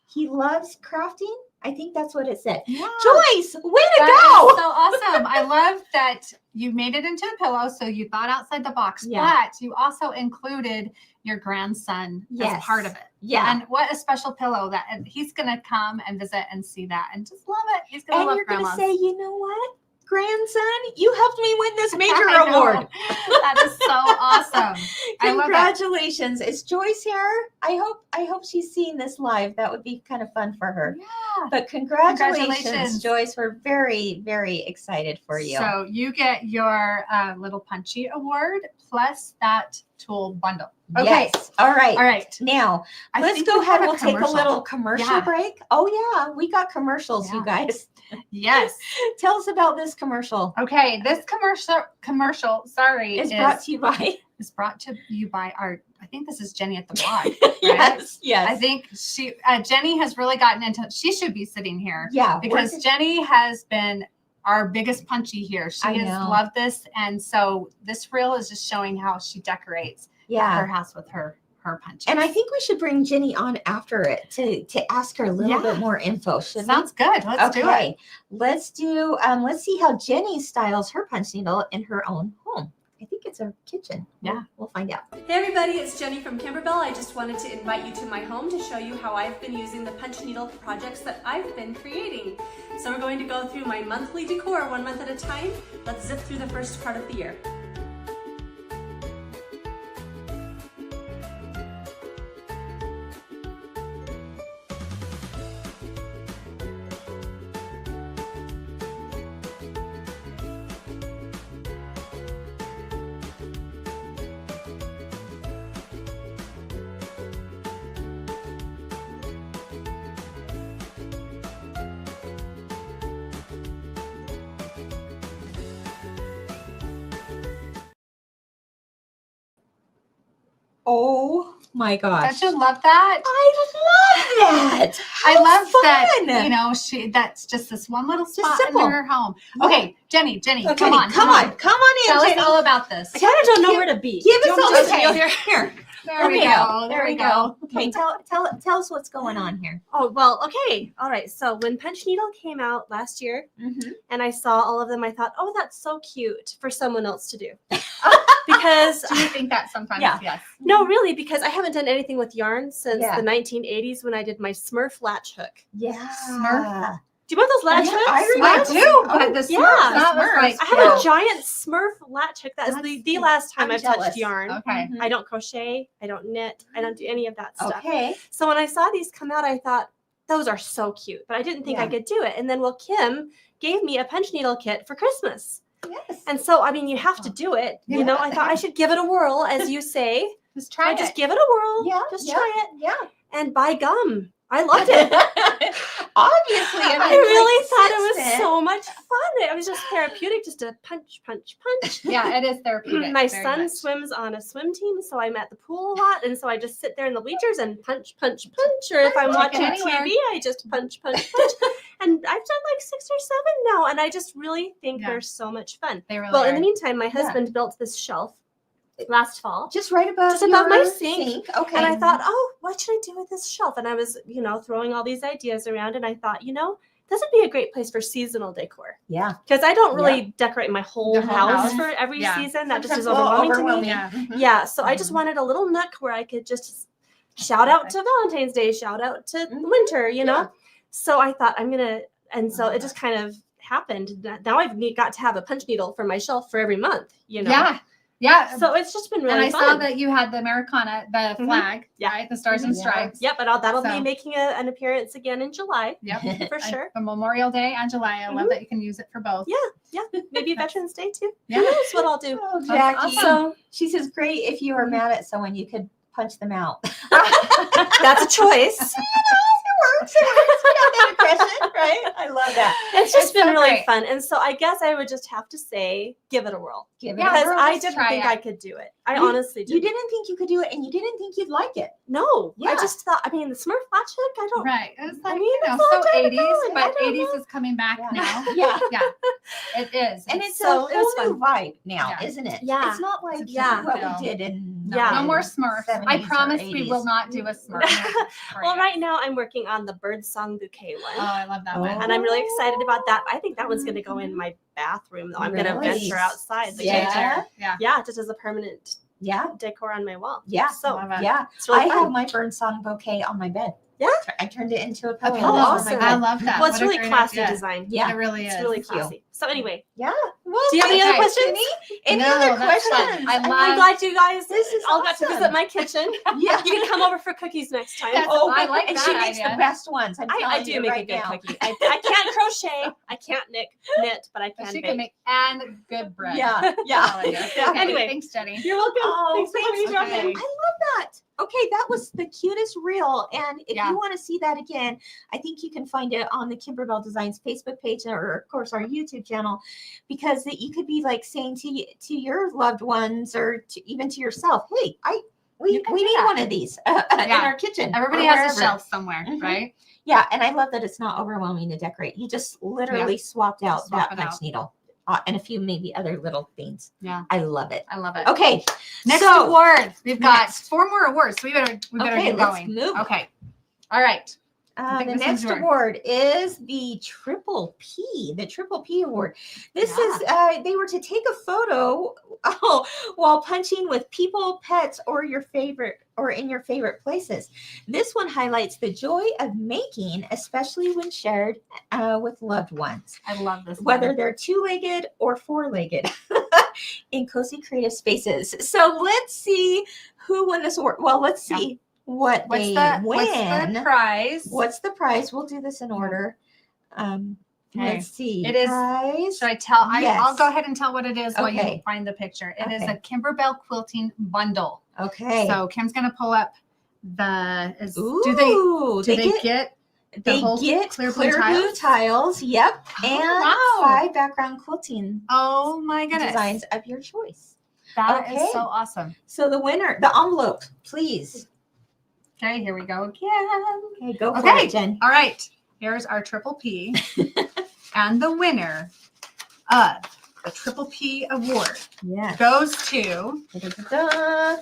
He loves crafting. I think that's what it said. Yeah. Joyce, way to That go! is so awesome. I love that you made it into a pillow, so you thought outside the box, Yeah. but you also included your grandson Yes. as part of it. Yeah. And what a special pillow that, and he's going to come and visit and see that and just love it. He's going to And love you're going to grandma's. say, you know what, grandson, you helped me win this major I know. award. That is so awesome. I love it. Congratulations. Is Joyce here? I hope she's seeing this live. That would be kind of fun for her. Yeah. But congratulations, Congratulations. Joyce. We're very, very excited for you. So you get your little Punchy award plus that tool bundle. Okay. Yes. All right. All right. Now, I let's think go we ahead. have We'll take a commercial. little commercial Yeah. break. Oh, yeah. We got commercials, you Yeah. guys. Yes. Tell us about this commercial. Okay. This commercial, sorry, It's brought to you by. is brought to you by I think this is Jenny at the blog. Yes. Yes. I think Jenny has really gotten into, she should be sitting here Yeah. because Jenny has been our biggest Punchy here. She I has know. loved this. And so this reel is just showing how she decorates Yeah. her house with her Punchies. And I think we should bring Jenny on after it to ask her a little Yeah. bit more info. Should Sounds good. Let's do it. Let's see how Jenny styles her punch needle in her own home. I think it's a kitchen. Yeah. We'll find out. Hey everybody, it's Jenny from Kimberbell. I just wanted to invite you to my home to show you how I've been using the punch needle projects that I've been creating. So we're going to go through my monthly decor 1 month at a time. Let's zip through the first part of the year. Oh my gosh. Don't you love that? I love that. I How love fun. that, you know, that's just this one little Just spot simple. in her home. Yeah. Okay, Jenny, Okay, come on. come on in, Tell us Jenny. all about this. I kind of don't know where to be. Give Do you us want all me to okay. just kneel here? Here. There we go. There we go. Okay, tell us what's going on here. Oh, well, okay. All right. So when Punch Needle came out last year Mm-hmm. and I saw all of them, I thought, oh, that's so cute for someone else to do. Because Do you think that sometimes? Yeah. Yes. no, really, because I haven't done anything with yarn since Yeah. the 1980s when I did my Smurf latch hook. Yeah. Smurf. Do you remember those latch Yeah, hooks? I remember. I do, but the yeah, Smurfs, that was Smurfs. like, I have Yeah. a giant Smurf latch hook. That is the That's- last time I'm I've jealous. touched yarn. okay. I don't crochet. I don't knit. I don't do any of that stuff. Okay. So when I saw these come out, I thought, those are so cute, but I didn't think I Yeah. could do it. And then, well, Kim gave me a punch needle kit for Christmas. Yes. And so, I mean, you have to do it. Yeah. You know, I thought I should give it a whirl, as you say. Just try I it. just give it a whirl. Yeah. Just yeah, try it. Yeah. And by gum, I loved it. Obviously, I really thought it was so much fun. It was just therapeutic, just to punch, punch, punch. Yeah, it is therapeutic. My very son much. swims on a swim team, so I'm at the pool a lot, and so I just sit there in the bleachers and punch, punch, punch. Or if I'm watching anywhere. TV, I just punch, punch, punch. And I've done like 6 or 7 now, and I just really think they're so much fun. They really Well, are. in the meantime, my husband built this shelf last fall. Just right above, Just above my your sink. Okay. And I thought, oh, what should I do with this shelf? And I was, throwing all these ideas around, and I thought, this would be a great place for seasonal decor. Yeah. Because I don't really decorate my whole Your whole house house. for every Yeah. season. That just is Sometimes a little overwhelming to me. overwhelming. Yeah. So I just wanted a little nook where I could just shout out to Valentine's Day, shout out to winter, Yeah. So I thought and so it just kind of happened. Now I've got to have a punch needle for my shelf for every month, Yeah. Yeah. So it's just been really and I fun. saw that you had the Americana, the flag, right? The stars and stripes. Yep, and that'll So- be making an appearance again in July. Yep. For sure. For Memorial Day and July. I love that you can use it for both. Yeah. Maybe Veterans Day too. Yeah. Who knows what I'll do? Oh, Jackie. So She says, great if you are mad at someone, you could punch them out. that's a choice. It works. We got that impression, right? I love that. It's just It's been so really great. fun. And so I guess I would just have to say, give it a whirl. Give it Yeah, a Because girl, I just didn't try think it. I could do it. I You- honestly You didn't. didn't think you could do it, and you didn't think you'd like it. No. Yeah. I just thought, the Smurf flat chick, I don't. Right. It was like, it's a so long time ago, 80s, and I but don't 80s know. is coming back now. Yeah. Yeah. It is. And it's So a it was whole new vibe now, Yeah. isn't it? Yeah. It's not like Yeah. what No. we did in Yeah. no more Smurfs. I 70s or promise we 80s. will not do a Smurf. for Well, you. right now I'm working on the birdsong bouquet one. Oh, I love that one. And I'm really excited about that. I think that one's going to go in my bathroom, though. I'm going to Nice. venture outside. The Yeah. chair. Yeah. Yeah, just as a permanent Yeah. decor on my wall. Yeah. So Love it. Yeah. it's really I fun. have my birdsong bouquet on my bed. Yeah? I turned it into a A pillow. pillow. awesome. I love that. Well, it's What a really great classy idea. design. Yeah. It really is. It's really Thank you. classy. So anyway, Yeah. Well, do you have any other okay. questions? Any No, other that's fun. questions? I I'm love- glad you guys This is all got to awesome. visit my kitchen. Yeah. You can come over for cookies next time. That's- Oh, I like and that she makes idea. the best ones. I'm I telling do you make right a good now. cookie. I can't crochet. I can't knit, but I But can she bake. can make and good bread. Yeah. Oh, Yeah. yeah. Yeah. Okay, Anyway. thanks, Jenny. You're welcome. Oh, Thanks for having me drop okay. in. I love that. Okay, that was the cutest reel. And if Yeah. you want to see that again, I think you can find it on the Kimberbell Designs Facebook page or, of course, our YouTube channel, because you could be like saying to your loved ones or even to yourself, hey, we You can need do that. one of these in our kitchen. Everybody or has a wherever. shelf somewhere, Mhm. right? Yeah, and I love that it's not overwhelming to decorate. You just literally swapped out Swap that it punch out. needle and a few maybe other little things. Yeah. I love it. I love it. Okay, Next so- award. We've got Next. 4 more awards. So we better Okay, get let's going. move. Okay. All right. I think The this one's next yours. award is the Triple P Award. This is they were to take a photo while punching with people, pets, or in your favorite places. This one highlights the joy of making, especially when shared with loved ones, I love this. whether one. they're 2-legged or 4-legged in cozy creative spaces. So let's see who won this award. Well, let's see what What's they the win. prize? What's the prize? We'll do this in order. Okay. Let's see. It is- Prize. Should I tell? Yes. I'll go ahead and tell what it is while you Okay. find the picture. It is Okay. a Kimberbell quilting bundle. Okay. So Kim's gonna pull up the. Ooh, Do they get the they whole get clear clear blue blue tiles. Yep. Oh, And wow. 5 background quilting Oh my goodness! designs of your choice. That is Okay. so awesome. So the winner, the envelope, please. Okay, here we go again. Okay, go for Okay. it, Jen. All right, here's our Triple P, and the winner of the Triple P award Yeah. goes to Da-da-da-da.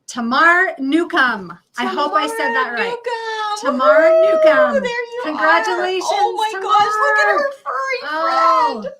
Tamar Newcomb. I hope I said that right. Newcomb. Tamar Woo! Newcomb. There you Congratulations, are. Oh my gosh, look at her furry Oh, friend.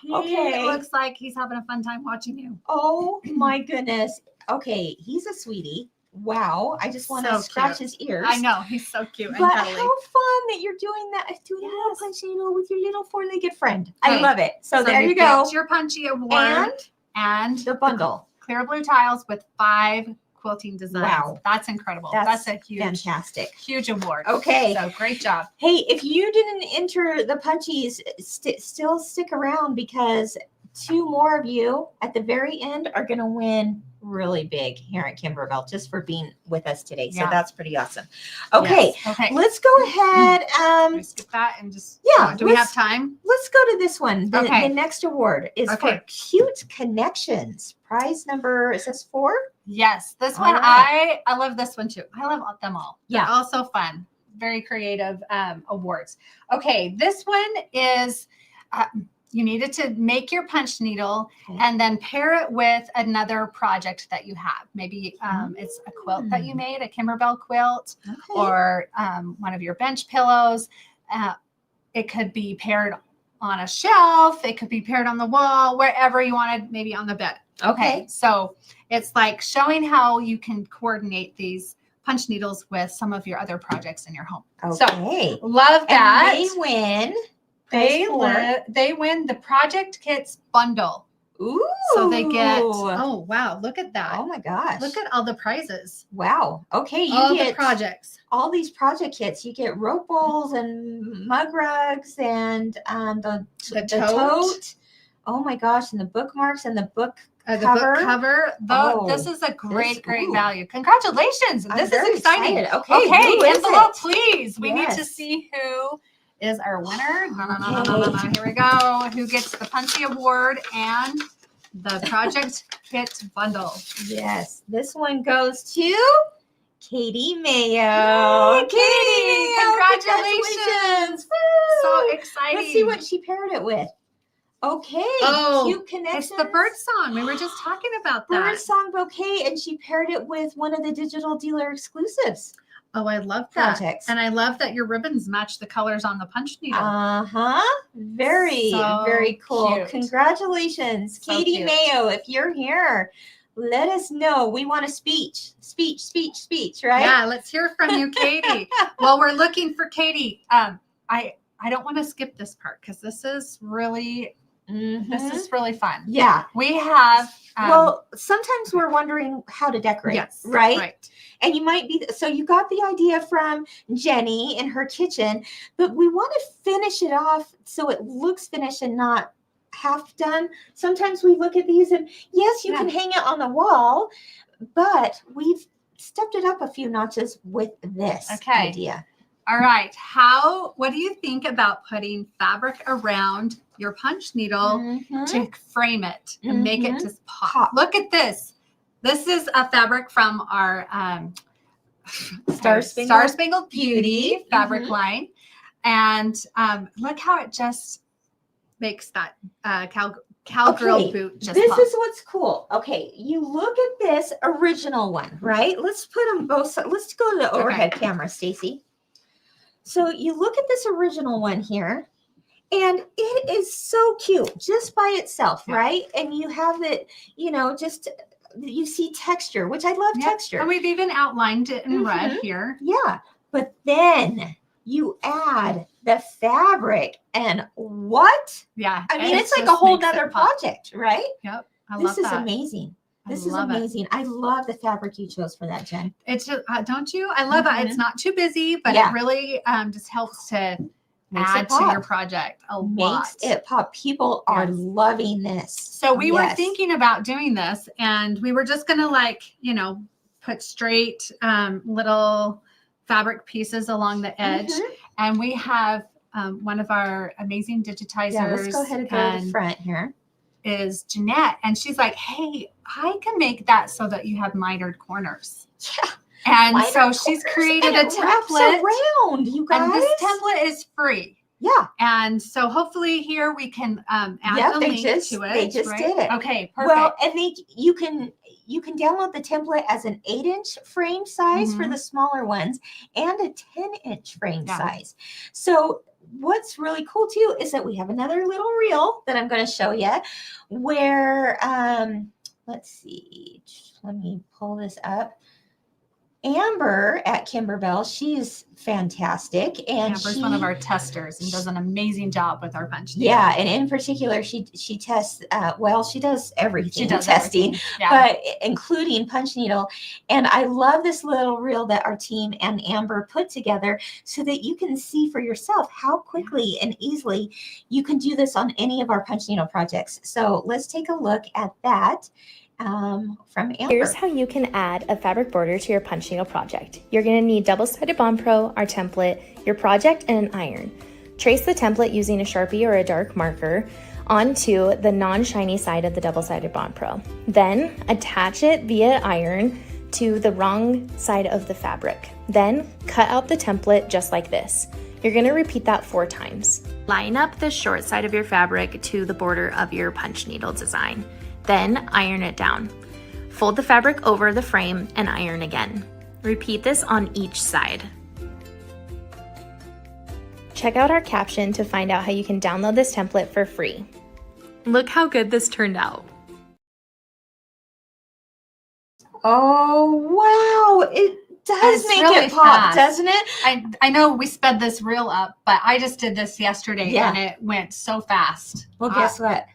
he Okay. looks like he's having a fun time watching you. Oh my goodness. Okay, he's a sweetie. Wow. I just want to So scratch cute. his ears. I know he's so cute and But cuddly. how fun that you're doing that, doing a little punch needle with your little 4-legged friend. I Okay. love it. So there you get go. your Punchy award And and the bundle. clear blue tiles with 5 quilting designs. Wow. That's incredible. That's That's a huge, Fantastic. huge award. Okay. So great job. Hey, if you didn't enter the Punchies, still stick around because 2 more of you at the very end are going to win really big here at Kimberbell just for being with us today. So Yeah. that's pretty awesome. Okay. Yes. Okay. Let's go ahead. We skip that and just Yeah, do we have time? Let's go to this one. The Okay. next award is for Okay. Cute Connections. Prize number, is this 4? Yes, this All one right. I love this one too. I love them all. Yeah. They're all so fun. Very creative awards. Okay, this one is you needed to make your punch needle and then pair it with another project that you have. Maybe it's a quilt that you made, a Kimberbell quilt, or one of your bench pillows. It could be paired on a shelf. It could be paired on the wall, wherever you wanted, maybe on the bed. Okay. So it's like showing how you can coordinate these punch needles with some of your other projects in your home. Okay. So love that. And they win. They win the project kits bundle. Ooh. So they get, oh, wow. Look at that. Oh my gosh. Look at all the prizes. Wow. Okay. You All get the projects. all these project kits. You get rope bowls and mug rugs and the tote. Oh my gosh. And the bookmarks and the book cover. The book cover. This is a great value. Congratulations. I'm this very is exciting. excited. Okay. Okay. Who is Envelope, it? please. We need to Yes. see who is our winner. No. Here we go. Who gets the Punchy Award and the project kit bundle? Yes. This one goes to Katie Mayo. Yay, Katie! Congratulations. So exciting. Let's see what she paired it with. Okay. Cute Connections. It's the bird song. We were just talking about that. Bird song bouquet, and she paired it with one of the digital dealer exclusives. Oh, I love that. Projects. And I love that your ribbons match the colors on the punch needle. Very, So very cool. cute. Congratulations, So Katie cute. Mayo. If you're here, let us know. We want a speech, right? Yeah, let's hear from you, Katie. Well, we're looking for Katie. I don't want to skip this part because this is really fun. Yeah. We have Well, sometimes we're wondering how to decorate, yes, right? And you might be, so you got the idea from Jenny in her kitchen, but we want to finish it off so it looks finished and not half done. Sometimes we look at these and yes, you can hang it on the wall, but we've stepped it up a few notches with this idea. All right. What do you think about putting fabric around your punch needle to frame it and make it just pop? Look at this. This is a fabric from our Star Spangled Beauty fabric line. And look how it just makes that cowgirl boot just this pop. is what's cool. Okay, you look at this original one, right? Let's put them both. Let's go to the overhead camera, Stacy. So you look at this original one here, and it is so cute just by itself, right? And you have it, just you see texture, which I love texture. And we've even outlined it in red here. Yeah, but then you add the fabric, and what? Yeah, I mean, it's like a whole nother project, right? Yep, This is amazing. This is amazing. I love the fabric you chose for that, Jen. It's just, don't you? I love it. It's not too busy, but it really just helps to add to your project a lot. Makes it pop. People are loving this. So we were thinking about doing this, and we were just going to put straight little fabric pieces along the edge. And we have one of our amazing digitizers. Yeah, let's go ahead and go to the front here. Is Jeanette, and she's like, hey, I can make that so that you have mitered corners. Yeah. And so she's created a template around, you guys. And this template is free. Yeah. And so hopefully here we can add the link to it. They just did it. Okay, perfect. Well, and you can download the template as an 8-inch frame size for the smaller ones and a 10-inch frame size. So what's really cool too is that we have another little reel that I'm going to show you where, let's see, let me pull this up. Amber at Kimberbell, she's fantastic. And Amber's one of our testers and does an amazing job with our punch needle. Yeah, and in particular, she tests, she does everything. She does testing, but including punch needle. And I love this little reel that our team and Amber put together so that you can see for yourself how quickly and easily you can do this on any of our punch needle projects. So let's take a look at that. from Amber. Here's how you can add a fabric border to your punch needle project. You're going to need double-sided Bond Pro, our template, your project, and an iron. Trace the template using a Sharpie or a dark marker onto the non-shiny side of the double-sided Bond Pro. Then attach it via iron to the wrong side of the fabric. Then cut out the template just like this. You're going to repeat that 4 times. Line up the short side of your fabric to the border of your punch needle design. Then iron it down. Fold the fabric over the frame and iron again. Repeat this on each side. Check out our caption to find out how you can download this template for free. Look how good this turned out. Oh, wow. It does make really it pop, fast. doesn't it? I know we sped this reel up, but I just did this yesterday and it went so fast. Well, guess what?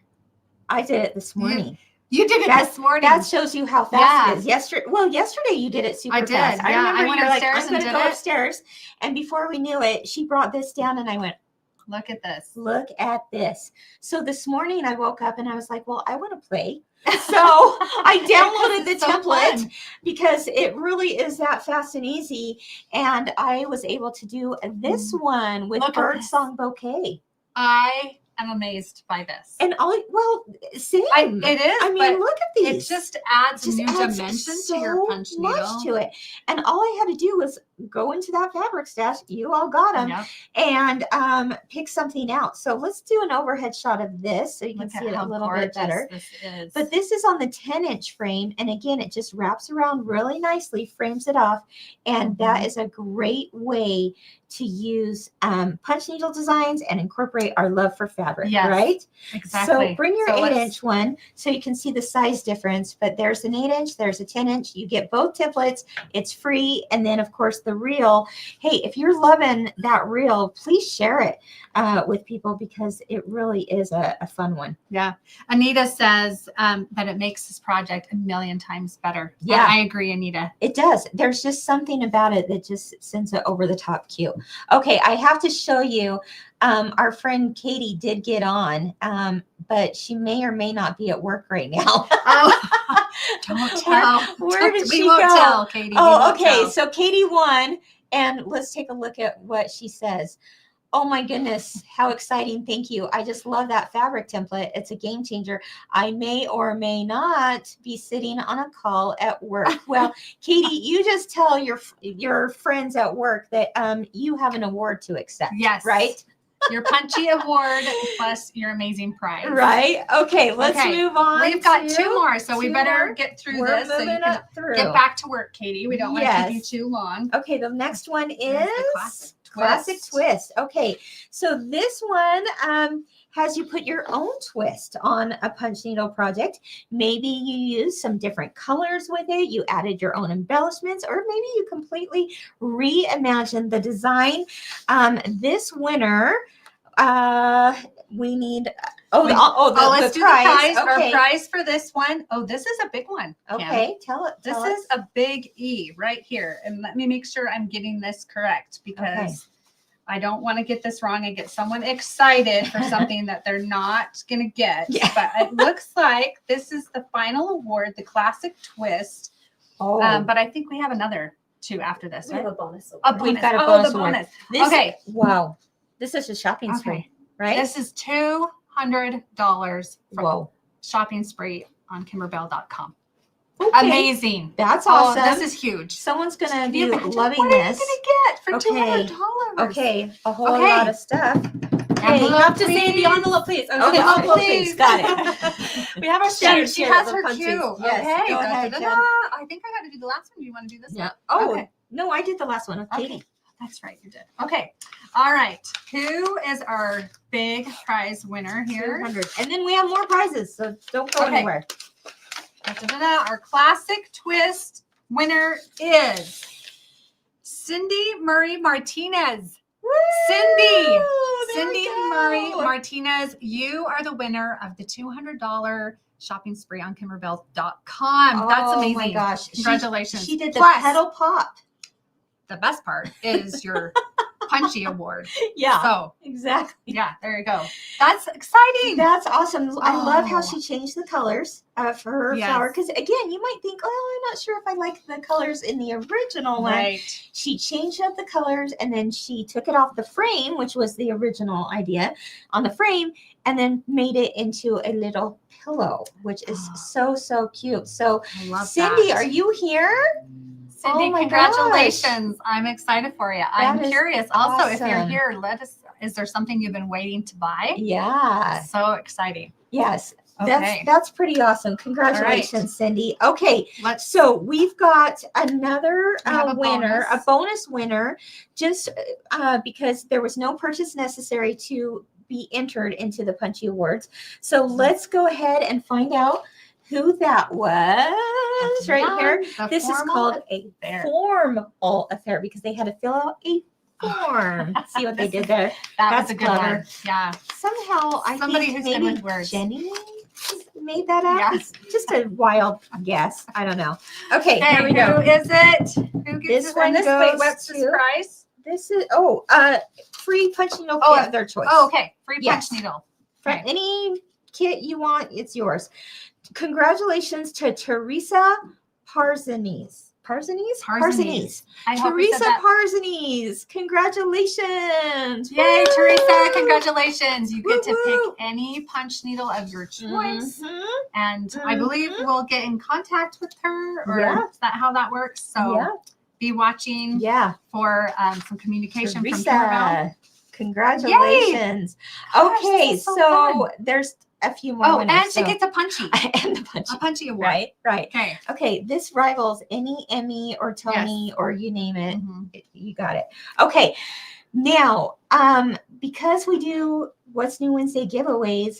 I did it this morning. You did it this morning. That shows you how fast it is. Yesterday you did it super fast. I remember I went you were like, upstairs I'm going to and go did it. upstairs. And before we knew it, she brought this down and I went, look at this. Look at this. So this morning I woke up and I was like, well, I want to play. So I downloaded the template because it really is that fast and easy. And I was able to do this one with Birdsong Bouquet. I am amazed by this. And same. It is. I mean, look at these. It just adds a new dimension to your punch needle. Much to it. And all I had to do was go into that fabric stash. You all got them. And pick something out. So let's do an overhead shot of this so you can see it a little bit better. This is. But this is on the 10-inch frame. And again, it just wraps around really nicely, frames it off. And that is a great way to use punch needle designs and incorporate our love for fabric, right? Exactly. So bring your 8-inch one so you can see the size difference. But there's an 8-inch, there's a 10-inch. You get both templates. It's free. And then, of course, the reel. Hey, if you're loving that reel, please share it with people because it really is a fun one. Yeah. Anita says that it makes this project a million times better. Yeah. I agree, Anita. It does. There's just something about it that just sends it over the top cute. Okay, I have to show you. Our friend Katie did get on, but she may or may not be at work right now. Don't tell. Where did she go? We won't tell, Katie. Oh, okay. So Katie won, and let's take a look at what she says. Oh my goodness, how exciting. Thank you. I just love that fabric template. It's a game changer. I may or may not be sitting on a call at work. Well, Katie, you just tell your friends at work that you have an award to accept. Yes. Right? Your Punchy Award plus your amazing prize. Right. Okay, let's move on. We've got 2 more, so we better get through this so you can get back to work, Katie. We don't want to keep you too long. Okay, the next one is Classic Twist. Okay, so this one has you put your own twist on a punch needle project. Maybe you use some different colors with it. You added your own embellishments, or maybe you completely reimagined the design. This winner, we need. Let's do the prize. Okay. Our prize for this one. Oh, this is a big one. Okay, tell it. This is a big E right here. And let me make sure I'm getting this correct because I don't want to get this wrong and get someone excited for something that they're not going to get. Yeah. But it looks like this is the final award, the Classic Twist. Oh. But I think we have another 2 after this. We have a bonus. We've got a bonus. The bonus. Okay. Wow. This is a shopping spree, right? This is $200 from shopping spree on Kimberbell.com. Okay. Amazing. That's awesome. This is huge. Someone's going to be loving what this. What are you going to get for $200? Okay. A whole lot of stuff. Okay, you have to say the envelope, please. Okay, the envelope, please. Got it. We have our she has her cue. Yes. Okay. Go ahead, I think I got to do the last one. Do you want to do this one? Oh, no, I did the last one with Katie. That's right, you did. Okay. All right. Who is our big prize winner here? 200. And then we have more prizes, so don't go anywhere. Our Classic Twist winner is Cindy Murray Martinez. Woo! Cindy Murray Martinez, you are the winner of the $200 shopping spree on Kimberbell.com. That's amazing. Oh my gosh. Congratulations. She did the Plus, Petal Pop. The best part is your Punchy award. Yeah, So exactly. yeah, there you go. That's exciting. That's awesome. I love how Oh. she changed the colors for her Yes. flower. Because again, you might think, oh, I'm not sure if I like the colors in the original one. Right. She changed up the colors and then she took it off the frame, which was the original idea on the frame, and then made it into a little pillow, which is so cute. So I love Cindy, that. are you here? Cindy, Oh my congratulations. I'm excited for you. I'm is curious. Also, if you're awesome. here, is there something you've been waiting to buy? Yeah. So exciting. Yes. Okay. That's pretty awesome. Congratulations, Cindy. Okay. So we've got another winner, a bonus winner, just because there was no purchase necessary to be entered into the Punchy Awards. So let's go ahead and find out who that was right here. This is called a formal affair because they had to fill out a form. See what they did there? That's a good clever. one. Yeah. Somehow I Somebody think who's good maybe with words. Jenny made that up. Yeah. It's just a wild guess. I don't know. Okay, Hey, here we go. who is it? Who gets This one wait, goes what's this to- prize? This is free punch needle Oh, kit of their choice. Oh, okay. Free Yes. punch needle. For Okay. any kit you want, it's yours. Congratulations to Teresa Parzanes. Parzanes. I hope you Teresa said that. Parzanes. Congratulations. Yay, Woo! Teresa. Congratulations. You get to Woo-hoo. pick any punch needle of your choice. Mhm. And I believe we'll get in contact with her, or Yeah. is that how that works? So Yeah. be watching Yeah. for some communication from Kimberbell. Teresa. Congratulations. Okay, this is so so there's a few more Oh, winners. and she so- gets a punchy. and the punch. A punchy award. Right. Okay. Okay, this rivals any Emmy or Tony or you name it. Mhm. You got it. Okay. Now, because we do What's New Wednesday giveaways,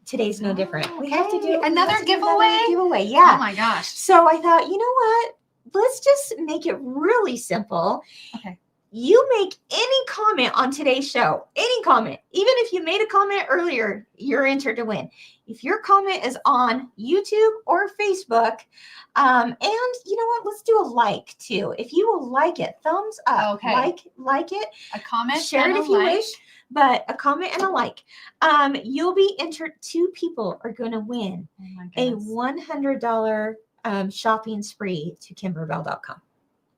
today's no different. We have to do Another we have to do giveaway? giveaway, yeah. Oh my gosh. So I thought, you know what? Let's just make it really simple. Okay. You make any comment on today's show, any comment, even if you made a comment earlier, you're entered to win. If your comment is on YouTube or Facebook, and you know what? Let's do a like too. If you will like it, thumbs up. Okay. Like it. A comment. Share and it a if you like. wish, but a comment and a like. You'll be entered. 2 people are going to win Oh my a goodness. $100 shopping spree to Kimberbell.com.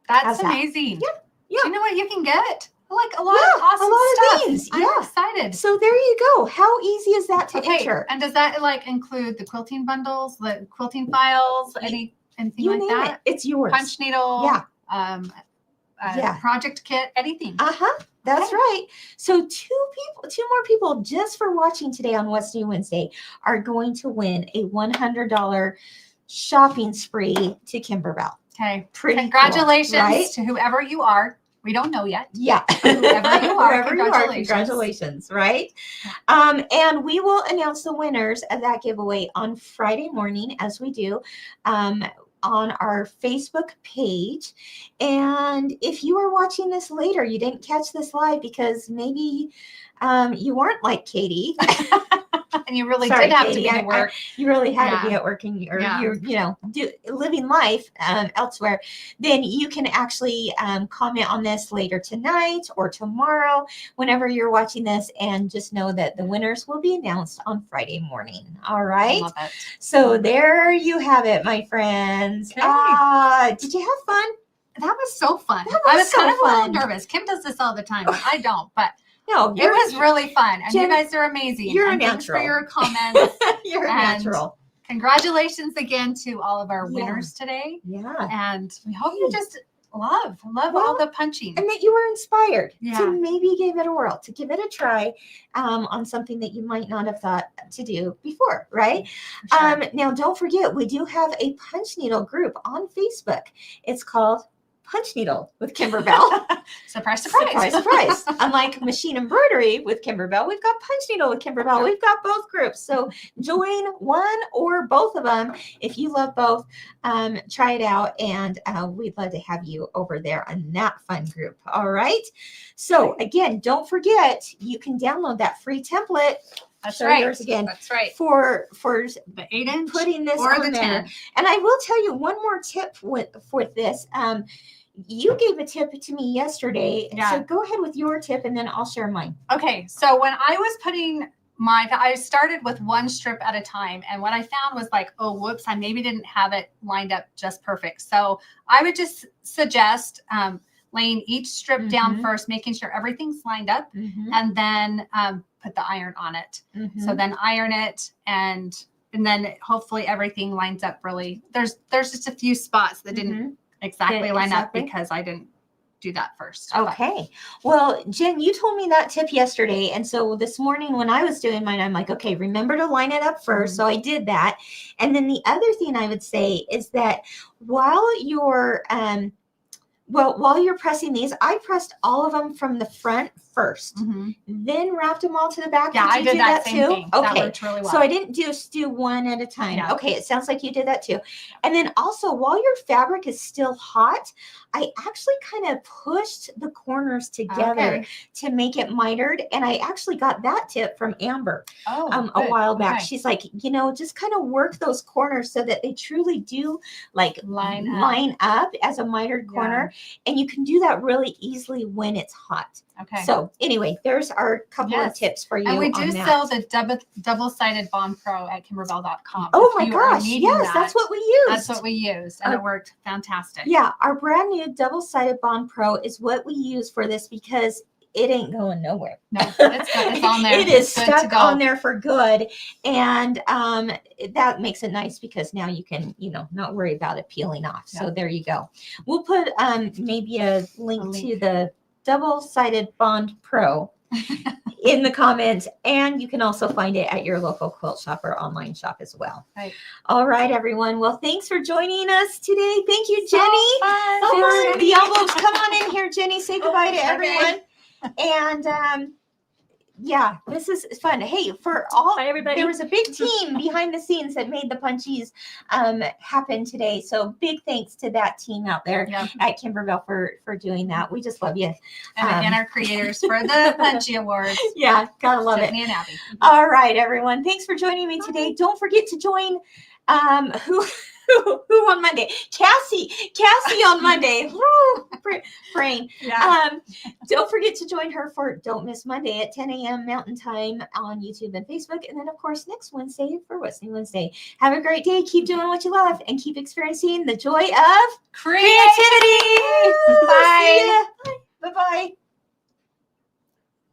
That's How's that? amazing. Yeah. Do you know what you can get? Like a lot Yeah, of awesome a lot of stuff. things. I'm Yeah. excited. So there you go. How easy is that to Okay. enter? And does that like include the quilting bundles, the quilting files, anything You like name that? it. It's yours. Punch needle. Yeah. Yeah. Project kit, anything. That's Okay. right. So 2 more people just for watching today on What's New Wednesday are going to win a $100 shopping spree to Kimberbell. Okay. Pretty Congratulations cool, right? to whoever you are. We don't know yet. Yeah. Whoever you are, Whoever you are, congratulations, right? And we will announce the winners of that giveaway on Friday morning, as we do, on our Facebook page. And if you are watching this later, you didn't catch this live because maybe you weren't like Katie. And you really Sorry, did have Katie, to be to work. You really had to Yeah. be at work, and you're Yeah. living life elsewhere. Then you can actually comment on this later tonight or tomorrow, whenever you're watching this, and just know that the winners will be announced on Friday morning. All I right. love it. So there you have it, my friends. Okay. Did you have fun? That was so fun. That I was was so kind of a fun. little nervous. Kim does this all the time, but I don't. But No, it was really fun. And Jen, you guys are amazing. you're a and thanks for natural. your comments. you're a And natural. Congratulations again to all of our Yeah. winners today. Yeah. And we hope you just love all the punching. And that you were inspired Yeah. to maybe give it a whirl, to give it a try on something that you might not have thought to do before, right? For sure. Now, don't forget, we do have a punch needle group on Facebook. It's called Punch Needle with Kimberbell. Surprise, surprise. Surprise, surprise. Unlike Machine Embroidery with Kimberbell, we've got Punch Needle with Kimberbell. We've got both groups. So join one or both of them. If you love both, try it out. And we'd love to have you over there on that fun group. All right. So again, don't forget, you can download that free template. That's Show right. yours again. That's right. For The 8-inch putting this or on the there. 10. And I will tell you one more tip with this. you gave a tip to me yesterday. Yeah. So go ahead with your tip and then I'll share mine. Okay. So when I was putting I started with one strip at a time. And what I found was like, oh, whoops, I maybe didn't have it lined up just perfect. So I would just suggest laying each strip down first, making sure everything's lined up, and then put the iron on it. So then iron it, and then hopefully everything lines up really. There's just a few spots that didn't exactly line up because I didn't do that first. Okay. Well, Jen, you told me that tip yesterday. And so this morning when I was doing mine, I'm like, okay, remember to line it up first. So I did that. And then the other thing I would say is that while you're pressing these, I pressed all of them from the front first, then wrapped them all to the back. Yeah, I did that too. same thing. Okay, that worked really well. So I didn't just do one at a time. Yeah. Okay, it sounds like you did that too. And then also, while your fabric is still hot, I actually kind of pushed the corners together to make it mitered. And I actually got that tip from Amber a while back. She's like, just kind of work those corners so that they truly do like line up as a mitered corner. And you can do that really easily when it's hot. Okay. So anyway, there's our couple of tips for you. And we do sell the double-sided Bond Pro at Kimberbell.com. Oh my gosh. Yes, that's what we used. That's what we used. And it worked fantastic. Yeah. Our brand new double-sided Bond Pro is what we use for this because it ain't going nowhere. No, it's on there. It is stuck on there for good. And that makes it nice because now you can, not worry about it peeling off. Yeah. So there you go. We'll put maybe a link to the double-sided Bond Pro in the comments, and you can also find it at your local quilt shop or online shop as well. Right. All right, everyone. Well, thanks for joining us today. Thank you, Jenny. Fun. The envelopes. Come on in here, Jenny. Say goodbye to everyone. And yeah, this is fun. Hey, Bye, everybody. There was a big team behind the scenes that made the Punchies happen today. So big thanks to that team out there at Kimberbell for doing that. We just love you. And our creators for the Punchy Awards. Yeah, gotta love Tiffany and Abby. All right, everyone. Thanks for joining me today. Don't forget to join who on Monday? Cassie on Monday. Brain. Yeah. Don't forget to join her for Don't Miss Monday at 10 a.m. Mountain Time on YouTube and Facebook. And then, of course, next Wednesday for What's New Wednesday. Have a great day. Keep doing what you love and keep experiencing the joy of creativity. Bye. Bye-bye.